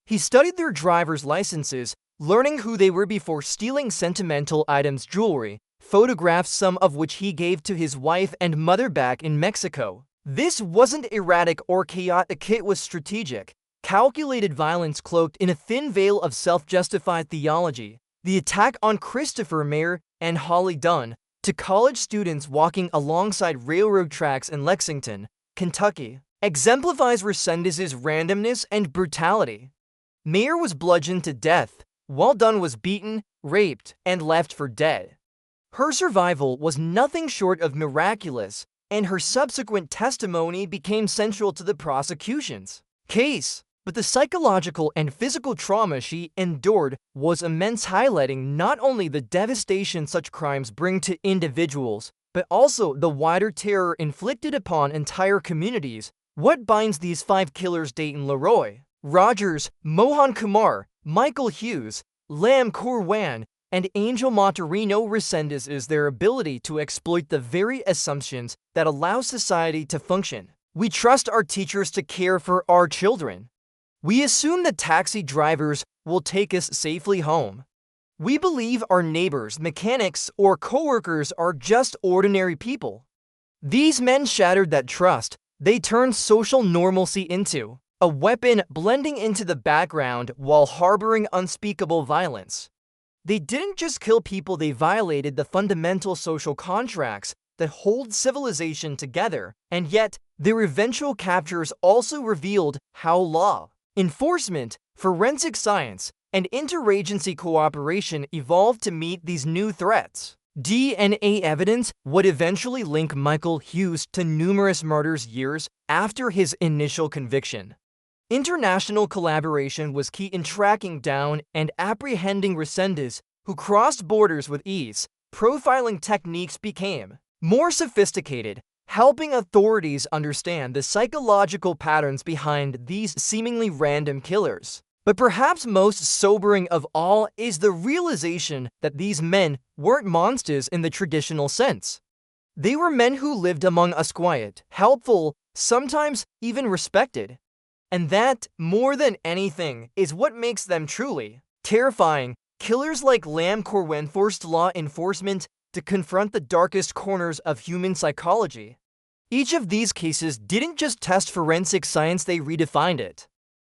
[SPEAKER 1] He studied their driver's licenses, learning who they were before stealing sentimental items, jewelry, photographs, some of which he gave to his wife and mother back in Mexico. This wasn't erratic or chaotic, it was strategic, calculated violence cloaked in a thin veil of self-justified theology. The attack on Christopher Mayer and Holly Dunn, to college students walking alongside railroad tracks in Lexington, Kentucky, exemplifies Resendez's randomness and brutality. Mayer was bludgeoned to death, while Dunn was beaten, raped, and left for dead. Her survival was nothing short of miraculous, and her subsequent testimony became central to the prosecution's case. But the psychological and physical trauma she endured was immense, highlighting not only the devastation such crimes bring to individuals, but also the wider terror inflicted upon entire communities. What binds these 5 killers: Dayton Leroy Rogers, Mohan Kumar, Michael Hughes, Lam Korwan, and Angel Monterino Resendez is their ability to exploit the very assumptions that allow society to function. We trust our teachers to care for our children. We assume that taxi drivers will take us safely home. We believe our neighbors, mechanics, or coworkers are just ordinary people. These men shattered that trust. They turned social normalcy into a weapon, blending into the background while harboring unspeakable violence. They didn't just kill people, they violated the fundamental social contracts that hold civilization together, and yet their eventual captures also revealed how law enforcement, forensic science, and interagency cooperation evolved to meet these new threats. DNA evidence would eventually link Michael Hughes to numerous murders years after his initial conviction. International collaboration was key in tracking down and apprehending Resendez, who crossed borders with ease. Profiling techniques became more sophisticated, helping authorities understand the psychological patterns behind these seemingly random killers. But perhaps most sobering of all is the realization that these men weren't monsters in the traditional sense. They were men who lived among us, quiet, helpful, sometimes even respected. And that, more than anything, is what makes them truly terrifying. Killers like Lam Korwan forced law enforcement to confront the darkest corners of human psychology. Each of these cases didn't just test forensic science, they redefined it.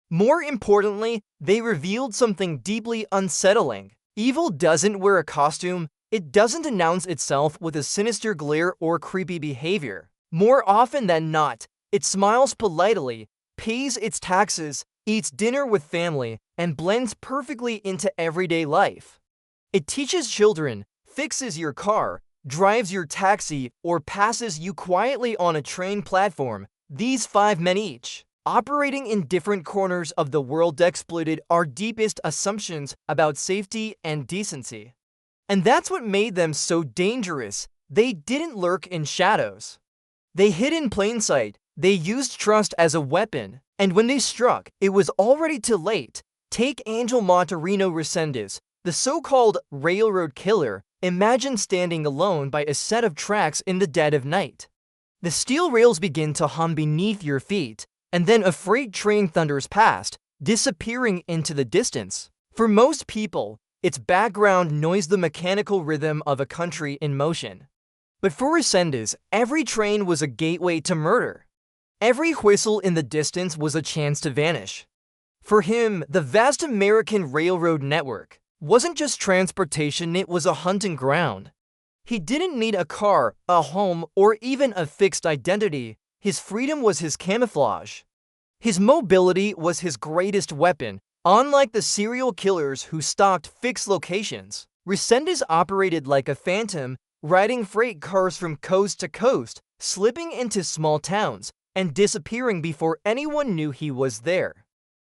[SPEAKER 1] More importantly, they revealed something deeply unsettling. Evil doesn't wear a costume. It doesn't announce itself with a sinister glare or creepy behavior. More often than not, it smiles politely, pays its taxes, eats dinner with family, and blends perfectly into everyday life. It teaches children, fixes your car, drives your taxi, or passes you quietly on a train platform. These 5 men each, operating in different corners of the world, exploited our deepest assumptions about safety and decency. And that's what made them so dangerous. They didn't lurk in shadows. They hid in plain sight. They used trust as a weapon. And when they struck, it was already too late. Take Angel Monterino Resendez, the so-called railroad killer. Imagine standing alone by a set of tracks in the dead of night. The steel rails begin to hum beneath your feet, and then a freight train thunders past, disappearing into the distance. For most people, its background noise the mechanical rhythm of a country in motion. But for Resendez, every train was a gateway to murder. Every whistle in the distance was a chance to vanish. For him, the vast American railroad network wasn't just transportation, it was a hunting ground. He didn't need a car, a home, or even a fixed identity. His freedom was his camouflage. His mobility was his greatest weapon. Unlike the serial killers who stalked fixed locations, Resendez operated like a phantom, riding freight cars from coast to coast, slipping into small towns, and disappearing before anyone knew he was there.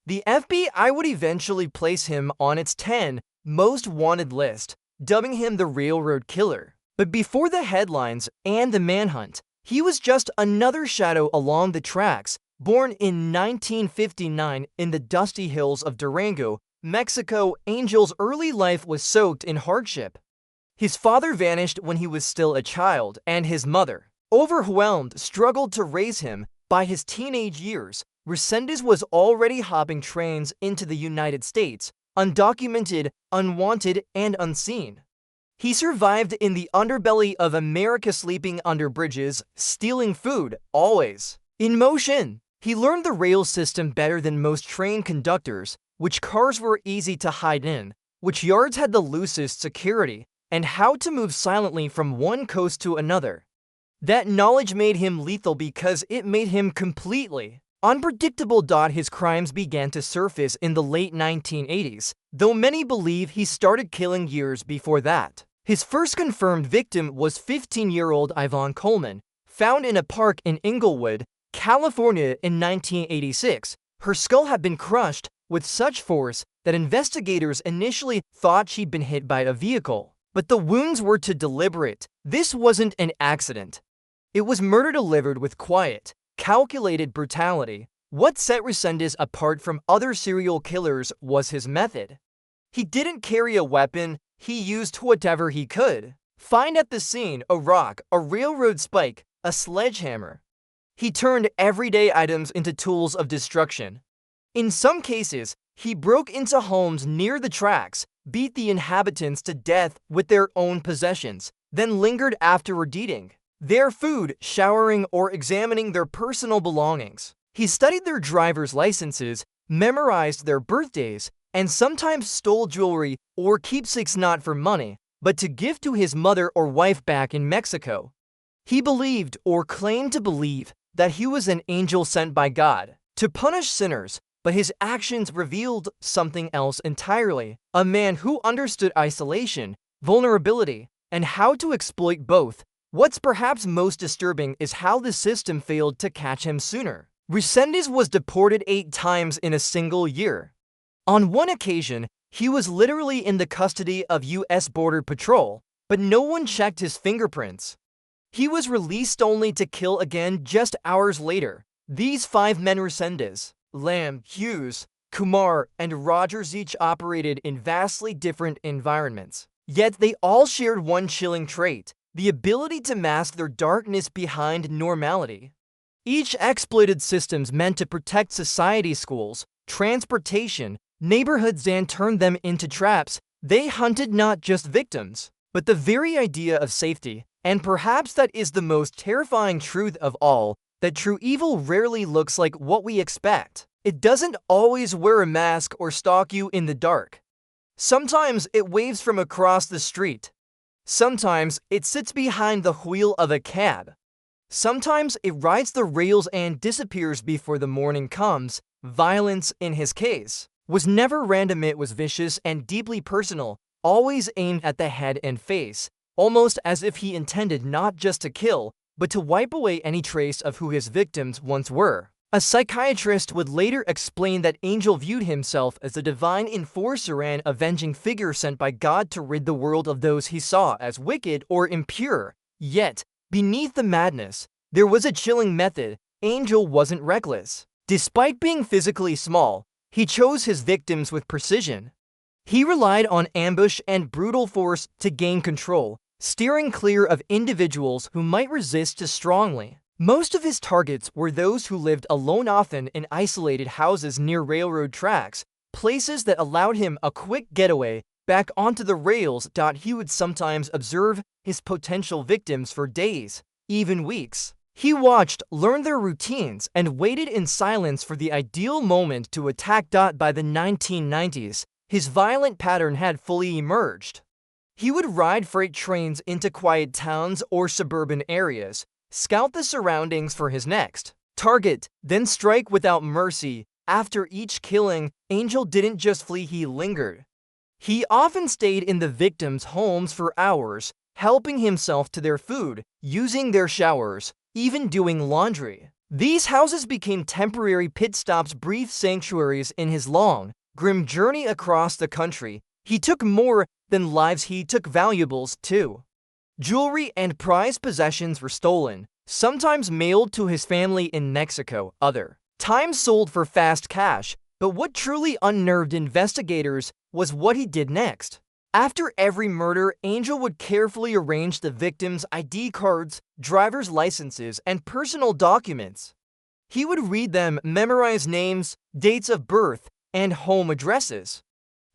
[SPEAKER 1] The FBI would eventually place him on its 10 most wanted list, dubbing him the railroad killer. But before the headlines and the manhunt, he was just another shadow along the tracks. Born in 1959 in the dusty hills of Durango, Mexico, Angel's early life was soaked in hardship. His father vanished when he was still a child, and his mother, overwhelmed, struggled to raise him. By his teenage years, Resendez was already hopping trains into the United States, undocumented, unwanted, and unseen. He survived in the underbelly of America, sleeping under bridges, stealing food, always in motion. He learned the rail system better than most train conductors, which cars were easy to hide in, which yards had the loosest security, and how to move silently from one coast to another. That knowledge made him lethal because it made him completely unpredictable. His crimes began to surface in the late 1980s, though many believe he started killing years before that. His first confirmed victim was 15-year-old Yvonne Coleman, found in a park in Inglewood, California in 1986. Her skull had been crushed with such force that investigators initially thought she'd been hit by a vehicle. But the wounds were too deliberate. This wasn't an accident. It was murder delivered with quiet, calculated brutality. What set Resendez apart from other serial killers was his method. He didn't carry a weapon, he used whatever he could find at the scene: a rock, a railroad spike, a sledgehammer. He turned everyday items into tools of destruction. In some cases, he broke into homes near the tracks, beat the inhabitants to death with their own possessions, then lingered afterward eating their food, showering, or examining their personal belongings. He studied their driver's licenses, memorized their birthdays, and sometimes stole jewelry or keepsakes, not for money, but to give to his mother or wife back in Mexico. He believed, or claimed to believe, that he was an angel sent by God to punish sinners, but his actions revealed something else entirely: a man who understood isolation, vulnerability, and how to exploit both. What's perhaps most disturbing is how the system failed to catch him sooner. Resendez was deported 8 times in a single year. On one occasion, he was literally in the custody of U.S. Border Patrol, but no one checked his fingerprints. He was released only to kill again just hours later. These 5 men, Resendez, Lamb, Hughes, Kumar, and Rogers, each operated in vastly different environments. Yet they all shared one chilling trait: the ability to mask their darkness behind normality. Each exploited systems meant to protect society, schools, transportation, neighborhoods, and turned them into traps. They hunted not just victims, but the very idea of safety. And perhaps that is the most terrifying truth of all, that true evil rarely looks like what we expect. It doesn't always wear a mask or stalk you in the dark. Sometimes it waves from across the street. Sometimes it sits behind the wheel of a cab. Sometimes it rides the rails and disappears before the morning comes. Violence, in his case, was never random. It was vicious and deeply personal, always aimed at the head and face, almost as if he intended not just to kill, but to wipe away any trace of who his victims once were. A psychiatrist would later explain that Angel viewed himself as a divine enforcer and avenging figure sent by God to rid the world of those he saw as wicked or impure. Yet, beneath the madness, there was a chilling method. Angel wasn't reckless. Despite being physically small, he chose his victims with precision. He relied on ambush and brutal force to gain control, steering clear of individuals who might resist too strongly. Most of his targets were those who lived alone, often in isolated houses near railroad tracks, places that allowed him a quick getaway back onto the rails. He would sometimes observe his potential victims for days, even weeks. He watched, learned their routines, and waited in silence for the ideal moment to attack. By the 1990s, his violent pattern had fully emerged. He would ride freight trains into quiet towns or suburban areas, scout the surroundings for his next target, then strike without mercy. After each killing, Angel didn't just flee, he lingered. He often stayed in the victims' homes for hours, helping himself to their food, using their showers, even doing laundry. These houses became temporary pit stops, brief sanctuaries in his long, grim journey across the country. He took more than lives, he took valuables too. Jewelry and prized possessions were stolen, sometimes mailed to his family in Mexico, other times sold for fast cash. But what truly unnerved investigators was what he did next. After every murder, Angel would carefully arrange the victims' ID cards, driver's licenses, and personal documents. He would read them, memorize names, dates of birth, and home addresses.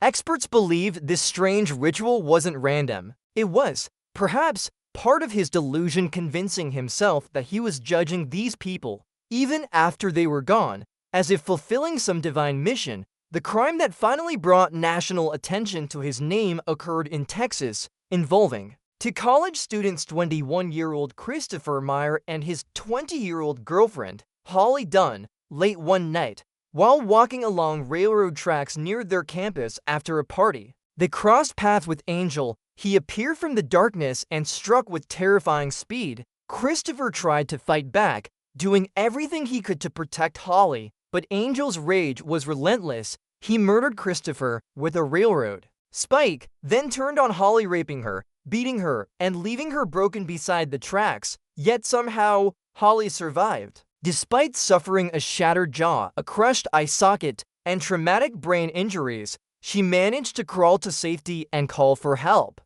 [SPEAKER 1] Experts believed this strange ritual wasn't random. It was, perhaps, part of his delusion, convincing himself that he was judging these people, even after they were gone, as if fulfilling some divine mission. The crime that finally brought national attention to his name occurred in Texas, involving two college students, 21-year-old Christopher Meyer and his 20-year-old girlfriend, Holly Dunn. Late one night, while walking along railroad tracks near their campus after a party, they crossed paths with Angel. He appeared from the darkness and struck with terrifying speed. Christopher tried to fight back, doing everything he could to protect Holly, but Angel's rage was relentless. He murdered Christopher with a railroad spike, then turned on Holly, raping her, beating her, and leaving her broken beside the tracks. Yet somehow, Holly survived. Despite suffering a shattered jaw, a crushed eye socket, and traumatic brain injuries, she managed to crawl to safety and call for help.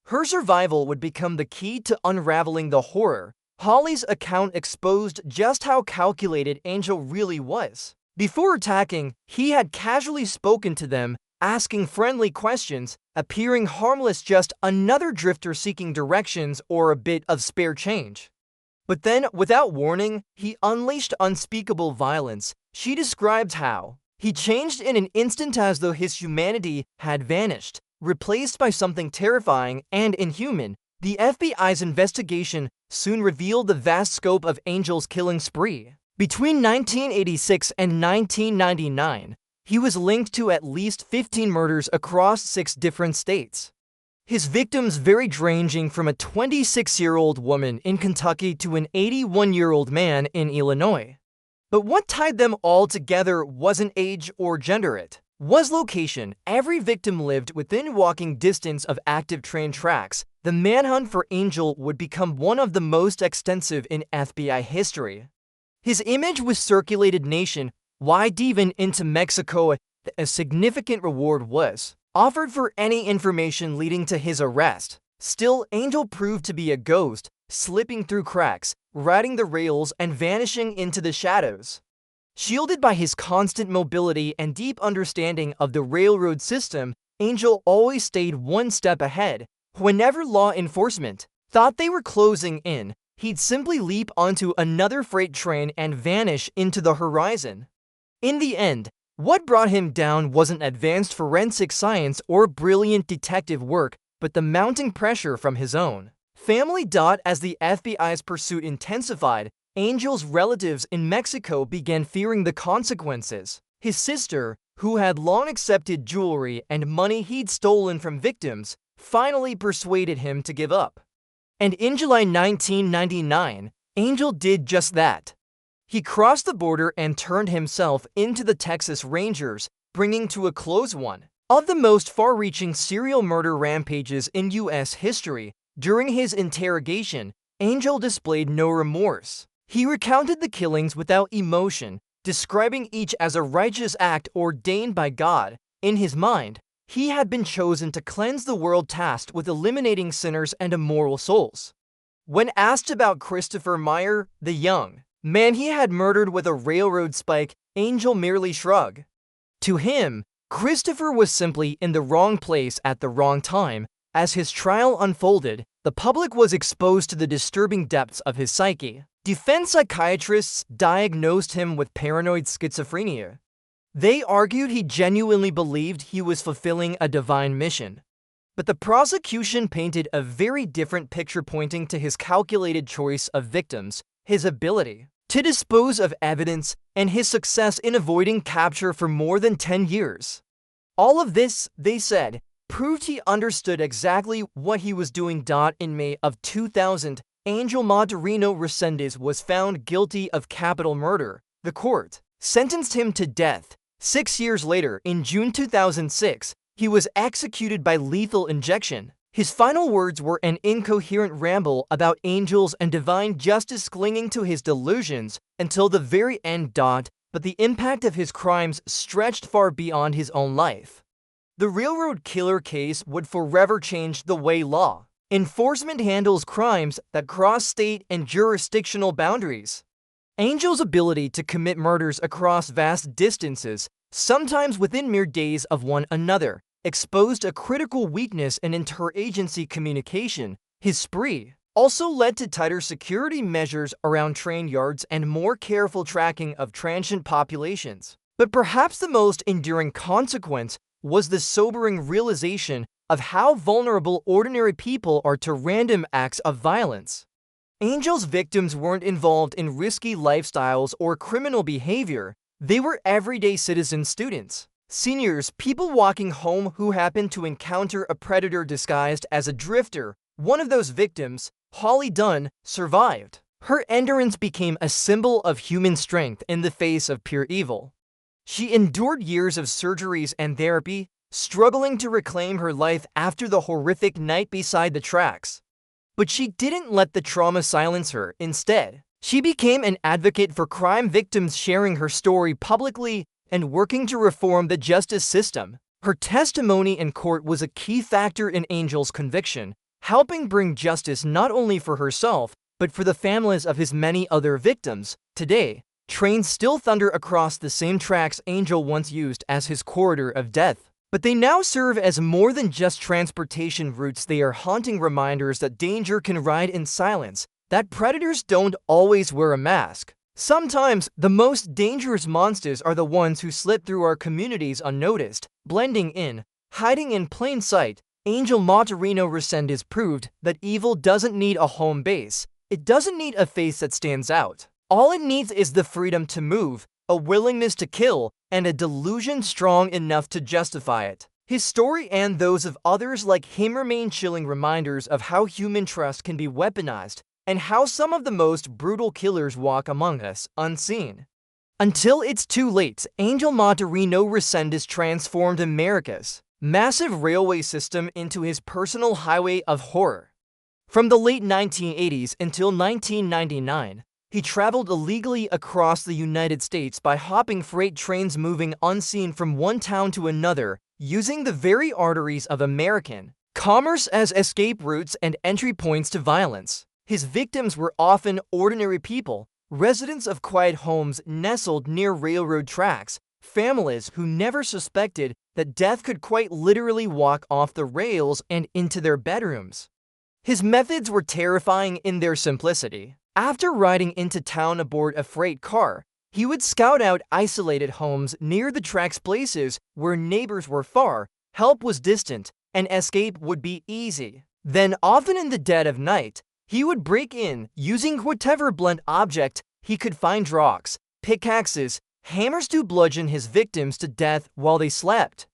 [SPEAKER 1] Her survival would become the key to unraveling the horror. Holly's account exposed just how calculated Angel really was. Before attacking, he had casually spoken to them, asking friendly questions, appearing harmless, just another drifter seeking directions or a bit of spare change. But then, without warning, he unleashed unspeakable violence. She describes how he changed in an instant, as though his humanity had vanished, replaced by something terrifying and inhuman. The FBI's investigation soon revealed the vast scope of Angel's killing spree. Between 1986 and 1999, he was linked to at least 15 murders across 6 different states. His victims varied, ranging from a 26-year-old woman in Kentucky to an 81-year-old man in Illinois. But what tied them all together wasn't age or gender, it was location. Every victim lived within walking distance of active train tracks. The manhunt for Angel would become one of the most extensive in FBI history. His image was circulated nationwide, even into Mexico. A significant reward was offered for any information leading to his arrest. Still, Angel proved to be a ghost, slipping through cracks, riding the rails, and vanishing into the shadows. Shielded by his constant mobility and deep understanding of the railroad system, Angel always stayed one step ahead. Whenever law enforcement thought they were closing in, he'd simply leap onto another freight train and vanish into the horizon. In the end, what brought him down wasn't advanced forensic science or brilliant detective work, but the mounting pressure from his own family. As the FBI's pursuit intensified, Angel's relatives in Mexico began fearing the consequences. His sister, who had long accepted jewelry and money he'd stolen from victims, finally persuaded him to give up. And in July 1999, Angel did just that. He crossed the border and turned himself into the Texas Rangers, bringing to a close one of the most far-reaching serial murder rampages in U.S. history. During his interrogation, Angel displayed no remorse. He recounted the killings without emotion, describing each as a righteous act ordained by God. In his mind, he had been chosen to cleanse the world tasked with eliminating sinners and immoral souls. When asked about Christopher Meyer, the young man he had murdered with a railroad spike, Angel merely shrugged. To him, Christopher was simply in the wrong place at the wrong time. As his trial unfolded, the public was exposed to the disturbing depths of his psyche. Defense psychiatrists diagnosed him with paranoid schizophrenia. They argued he genuinely believed he was fulfilling a divine mission. But the prosecution painted a very different picture, pointing to his calculated choice of victims, his ability to dispose of evidence, and his success in avoiding capture for more than 10 years. All of this, they said, proved he understood exactly what he was doing. In May of 2000, Angel Monterino Resendez was found guilty of capital murder. The court sentenced him to death. 6 years later, in June 2006, he was executed by lethal injection. His final words were an incoherent ramble about angels and divine justice, clinging to his delusions until the very end. But the impact of his crimes stretched far beyond his own life. The railroad killer case would forever change the way law enforcement handles crimes that cross state and jurisdictional boundaries. Angel's ability to commit murders across vast distances, sometimes within mere days of one another, exposed a critical weakness in interagency communication. His spree also led to tighter security measures around train yards and more careful tracking of transient populations. But perhaps the most enduring consequence was the sobering realization of how vulnerable ordinary people are to random acts of violence. Angel's victims weren't involved in risky lifestyles or criminal behavior. They were everyday citizens, students, seniors, people walking home who happened to encounter a predator disguised as a drifter. One of those victims, Holly Dunn, survived. Her endurance became a symbol of human strength in the face of pure evil. She endured years of surgeries and therapy, struggling to reclaim her life after the horrific night beside the tracks. But she didn't let the trauma silence her. Instead, she became an advocate for crime victims, sharing her story publicly and working to reform the justice system. Her testimony in court was a key factor in Angel's conviction, helping bring justice not only for herself, but for the families of his many other victims. Today, trains still thunder across the same tracks Angel once used as his corridor of death. But they now serve as more than just transportation routes. They are haunting reminders that danger can ride in silence, that predators don't always wear a mask. Sometimes, the most dangerous monsters are the ones who slip through our communities unnoticed, blending in, hiding in plain sight. Angel Monterino Resendez proved that evil doesn't need a home base. It doesn't need a face that stands out. All it needs is the freedom to move, a willingness to kill, and a delusion strong enough to justify it. His story and those of others like him remain chilling reminders of how human trust can be weaponized, and how some of the most brutal killers walk among us, unseen. Until it's too late, Angel Monterino Resendez transformed America's massive railway system into his personal highway of horror. From the late 1980s until 1999, he traveled illegally across the United States by hopping freight trains, moving unseen from one town to another, using the very arteries of American commerce as escape routes and entry points to violence. His victims were often ordinary people, residents of quiet homes nestled near railroad tracks, families who never suspected that death could quite literally walk off the rails and into their bedrooms. His methods were terrifying in their simplicity. After riding into town aboard a freight car, he would scout out isolated homes near the tracks, places where neighbors were far, help was distant, and escape would be easy. Then, often in the dead of night, he would break in, using whatever blunt object he could find: rocks, pickaxes, hammers, to bludgeon his victims to death while they slept.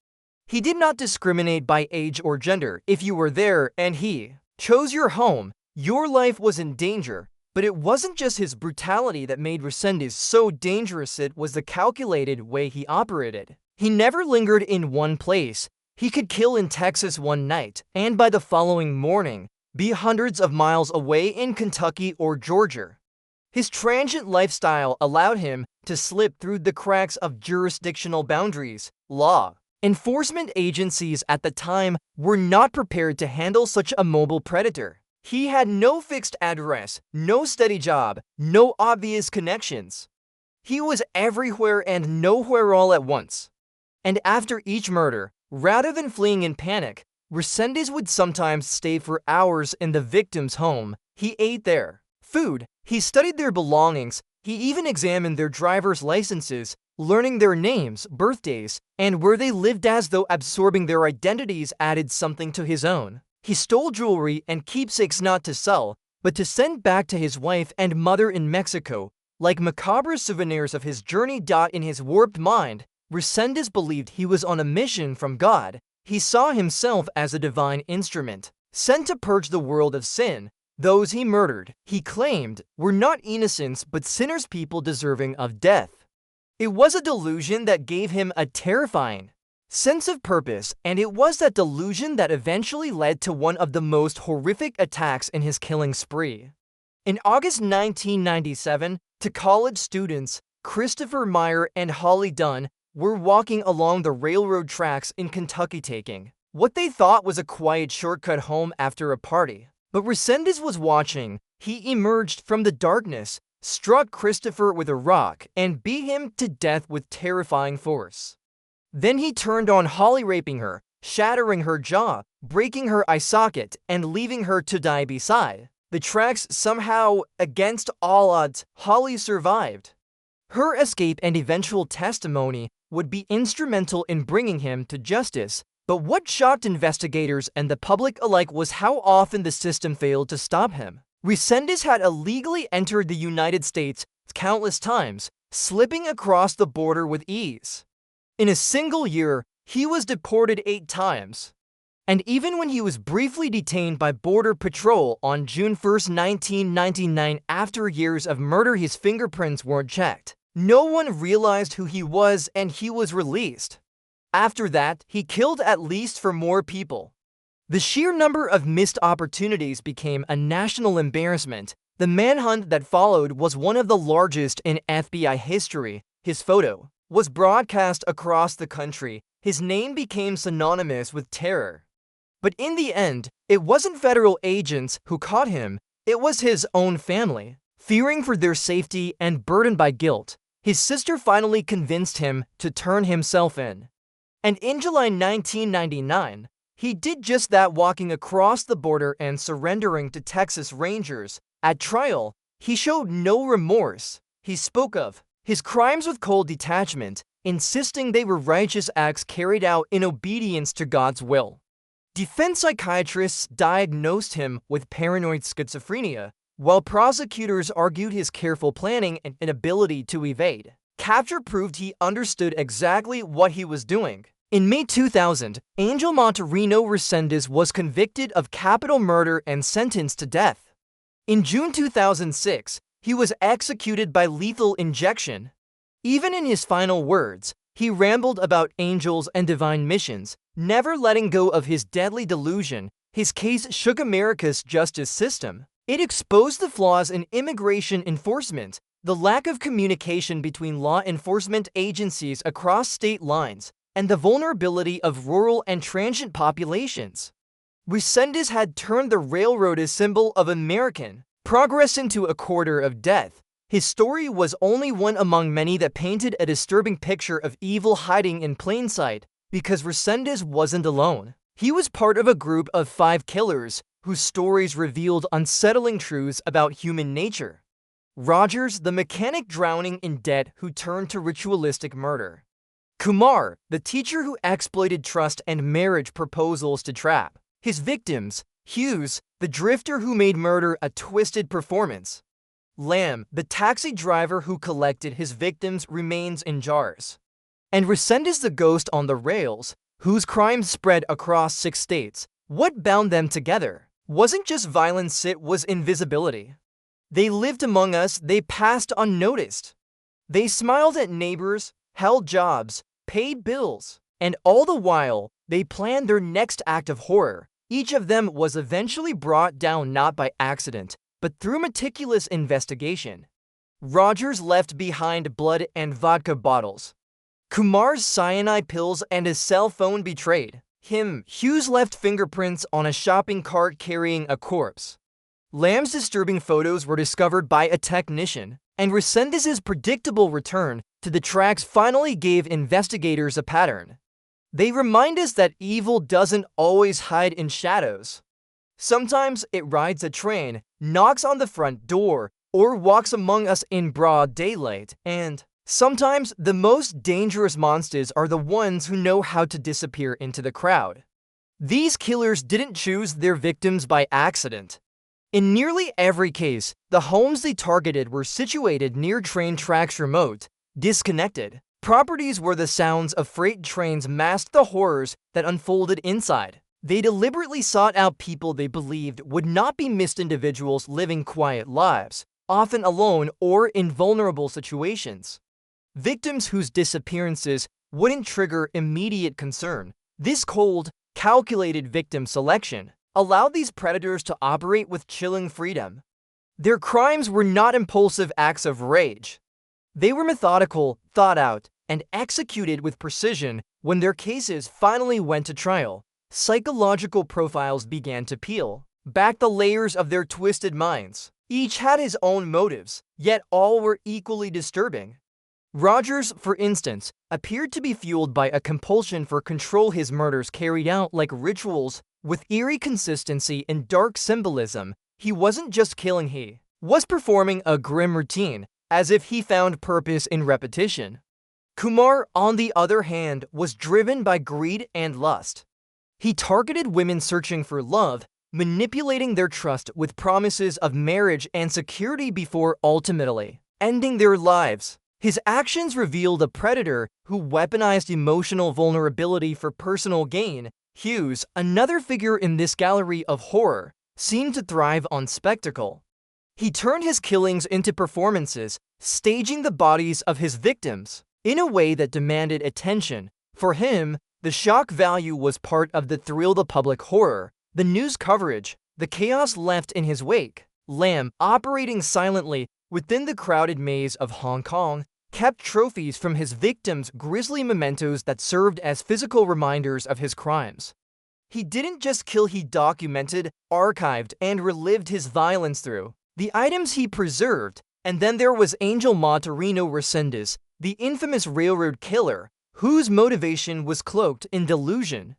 [SPEAKER 1] He did not discriminate by age or gender. If you were there and he chose your home, your life was in danger. But it wasn't just his brutality that made Resendez so dangerous, it was the calculated way he operated. He never lingered in one place. He could kill in Texas one night, and by the following morning, be hundreds of miles away in Kentucky or Georgia. His transient lifestyle allowed him to slip through the cracks of jurisdictional boundaries. Law enforcement agencies at the time were not prepared to handle such a mobile predator. He had no fixed address, no steady job, no obvious connections. He was everywhere and nowhere all at once. And after each murder, rather than fleeing in panic, Resendez would sometimes stay for hours in the victim's home. He ate their food, he studied their belongings, he even examined their driver's licenses, learning their names, birthdays, and where they lived, as though absorbing their identities added something to his own. He stole jewelry and keepsakes not to sell, but to send back to his wife and mother in Mexico, like macabre souvenirs of his journey. In his warped mind, Resendez believed he was on a mission from God. He saw himself as a divine instrument, sent to purge the world of sin. Those he murdered, he claimed, were not innocents but sinners, people deserving of death. It was a delusion that gave him a terrifying sense of purpose, and it was that delusion that eventually led to one of the most horrific attacks in his killing spree. In August 1997, two college students, Christopher Meyer and Holly Dunn, were walking along the railroad tracks in Kentucky, taking what they thought was a quiet shortcut home after a party. But Resendez was watching. He emerged from the darkness, struck Christopher with a rock, and beat him to death with terrifying force. Then he turned on Holly, raping her, shattering her jaw, breaking her eye socket, and leaving her to die beside the tracks. Somehow, against all odds, Holly survived. Her escape and eventual testimony would be instrumental in bringing him to justice. But what shocked investigators and the public alike was how often the system failed to stop him. Resendez had illegally entered the United States countless times, slipping across the border with ease. In a single year, he was deported 8 times. And even when he was briefly detained by Border Patrol on June 1, 1999, after years of murder, his fingerprints weren't checked. No one realized who he was, and he was released. After that, he killed at least 4 more people. The sheer number of missed opportunities became a national embarrassment. The manhunt that followed was one of the largest in FBI history. His photo was broadcast across the country. His name became synonymous with terror. But in the end, it wasn't federal agents who caught him. It was his own family. Fearing for their safety and burdened by guilt, his sister finally convinced him to turn himself in. And in July 1999, he did just that, walking across the border and surrendering to Texas Rangers. At trial, he showed no remorse. He spoke of his crimes with cold detachment, insisting they were righteous acts carried out in obedience to God's will. Defense psychiatrists diagnosed him with paranoid schizophrenia, while prosecutors argued his careful planning and inability to evade capture proved he understood exactly what he was doing. In May 2000, Angel Monterino Resendez was convicted of capital murder and sentenced to death. In June 2006, he was executed by lethal injection. Even in his final words, he rambled about angels and divine missions, never letting go of his deadly delusion. His case shook America's justice system. It exposed the flaws in immigration enforcement, the lack of communication between law enforcement agencies across state lines, and the vulnerability of rural and transient populations. Resendez had turned the railroad a symbol of American progress into a quarter of death. His story was only one among many that painted a disturbing picture of evil hiding in plain sight, because Resendez wasn't alone. He was part of a group of 5 killers whose stories revealed unsettling truths about human nature. Rogers, the mechanic drowning in debt who turned to ritualistic murder. Kumar, the teacher who exploited trust and marriage proposals to trap his victims. Hughes, the drifter who made murder a twisted performance. Lamb, the taxi driver who collected his victims' remains in jars. And Resendez, the ghost on the rails, whose crimes spread across 6 states. What bound them together wasn't just violence, it was invisibility. They lived among us, they passed unnoticed. They smiled at neighbors, held jobs, paid bills, and all the while, they planned their next act of horror. Each of them was eventually brought down not by accident, but through meticulous investigation. Rogers left behind blood and vodka bottles. Kumar's cyanide pills and his cell phone betrayed him. Hughes left fingerprints on a shopping cart carrying a corpse. Lamb's disturbing photos were discovered by a technician, and Resendez's predictable return to the tracks finally gave investigators a pattern. They remind us that evil doesn't always hide in shadows. Sometimes it rides a train, knocks on the front door, or walks among us in broad daylight, and sometimes the most dangerous monsters are the ones who know how to disappear into the crowd. These killers didn't choose their victims by accident. In nearly every case, the homes they targeted were situated near train tracks, remote, disconnected properties where the sounds of freight trains masked the horrors that unfolded inside. They deliberately sought out people they believed would not be missed individuals living quiet lives, often alone or in vulnerable situations. Victims whose disappearances wouldn't trigger immediate concern. This cold, calculated victim selection allowed these predators to operate with chilling freedom. Their crimes were not impulsive acts of rage. They were methodical, thought out, and executed with precision. When their cases finally went to trial, psychological profiles began to peel back the layers of their twisted minds. Each had his own motives, yet all were equally disturbing. Rogers, for instance, appeared to be fueled by a compulsion for control. His murders carried out like rituals with eerie consistency and dark symbolism. He wasn't just killing, he was performing a grim routine, as if he found purpose in repetition. Kumar, on the other hand, was driven by greed and lust. He targeted women searching for love, manipulating their trust with promises of marriage and security before ultimately ending their lives. His actions revealed a predator who weaponized emotional vulnerability for personal gain. Hughes, another figure in this gallery of horror, seemed to thrive on spectacle. He turned his killings into performances, staging the bodies of his victims in a way that demanded attention. For him, the shock value was part of the thrill, the public horror, the news coverage, the chaos left in his wake. Lamb, operating silently within the crowded maze of Hong Kong, kept trophies from his victims, grisly mementos that served as physical reminders of his crimes. He didn't just kill, he documented, archived, and relived his violence through the items he preserved. And then there was Angel Maturino Resendez, the infamous railroad killer, whose motivation was cloaked in delusion.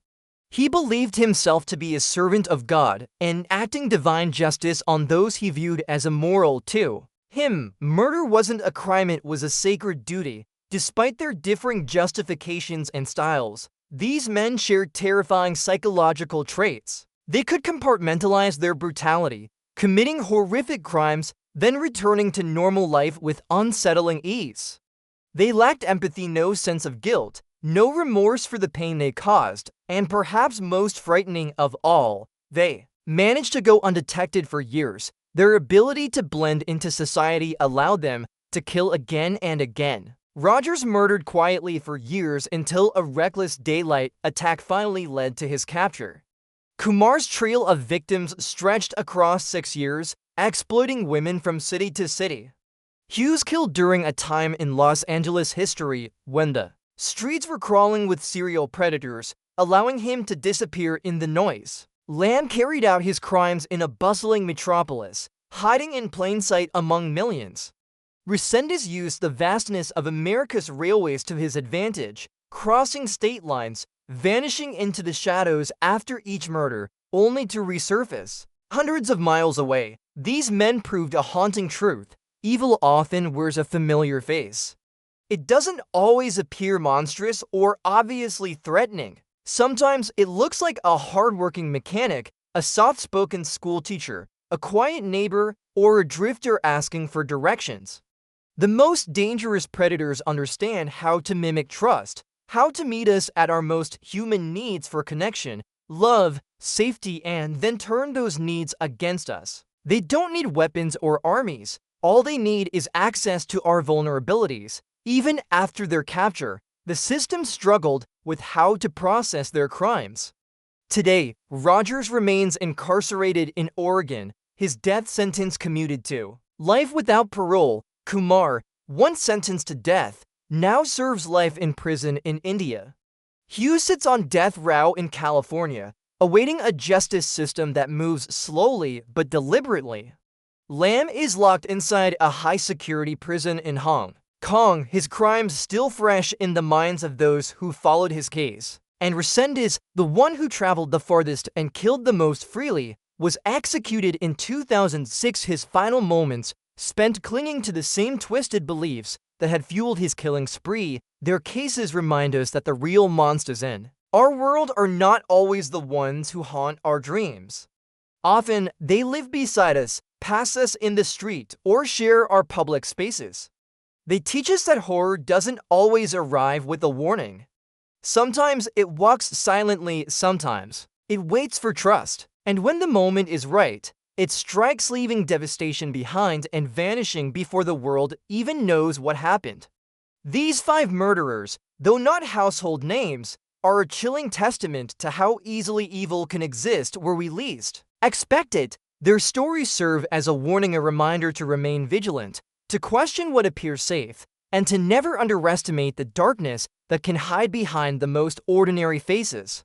[SPEAKER 1] He believed himself to be a servant of God, enacting divine justice on those he viewed as immoral too. Him, murder wasn't a crime, it was a sacred duty. Despite their differing justifications and styles, these men shared terrifying psychological traits. They could compartmentalize their brutality, committing horrific crimes, then returning to normal life with unsettling ease. They lacked empathy, no sense of guilt, no remorse for the pain they caused, and perhaps most frightening of all, they managed to go undetected for years. Their ability to blend into society allowed them to kill again and again. Rogers murdered quietly for years until a reckless daylight attack finally led to his capture. Kumar's trail of victims stretched across 6 years, exploiting women from city to city. Hughes killed during a time in Los Angeles history when the streets were crawling with serial predators, allowing him to disappear in the noise. Lamb carried out his crimes in a bustling metropolis, hiding in plain sight among millions. Resendez used the vastness of America's railways to his advantage, crossing state lines, vanishing into the shadows after each murder, only to resurface hundreds of miles away. These men proved a haunting truth: evil often wears a familiar face. It doesn't always appear monstrous or obviously threatening. Sometimes it looks like a hardworking mechanic, a soft-spoken school teacher, a quiet neighbor, or a drifter asking for directions. The most dangerous predators understand how to mimic trust, how to meet us at our most human needs for connection, love, safety, and then turn those needs against us. They don't need weapons or armies. All they need is access to our vulnerabilities. Even after their capture, the system struggled with how to process their crimes. Today, Rogers remains incarcerated in Oregon, his death sentence commuted to life without parole. Kumar, once sentenced to death, now serves life in prison in India. Hugh sits on death row in California, awaiting a justice system that moves slowly but deliberately. Lam is locked inside a high-security prison in Hong Kong, his crimes still fresh in the minds of those who followed his case. And Resendez, the one who traveled the farthest and killed the most freely, was executed in 2006. His final moments spent clinging to the same twisted beliefs that had fueled his killing spree. Their cases remind us that the real monsters in our world are not always the ones who haunt our dreams. Often, they live beside us, pass us in the street, or share our public spaces. They teach us that horror doesn't always arrive with a warning. Sometimes it walks silently, sometimes it waits for trust. And when the moment is right, it strikes, leaving devastation behind and vanishing before the world even knows what happened. These 5 murderers, though not household names, are a chilling testament to how easily evil can exist where we least expect it. Their stories serve as a warning, a reminder to remain vigilant, to question what appears safe, and to never underestimate the darkness that can hide behind the most ordinary faces.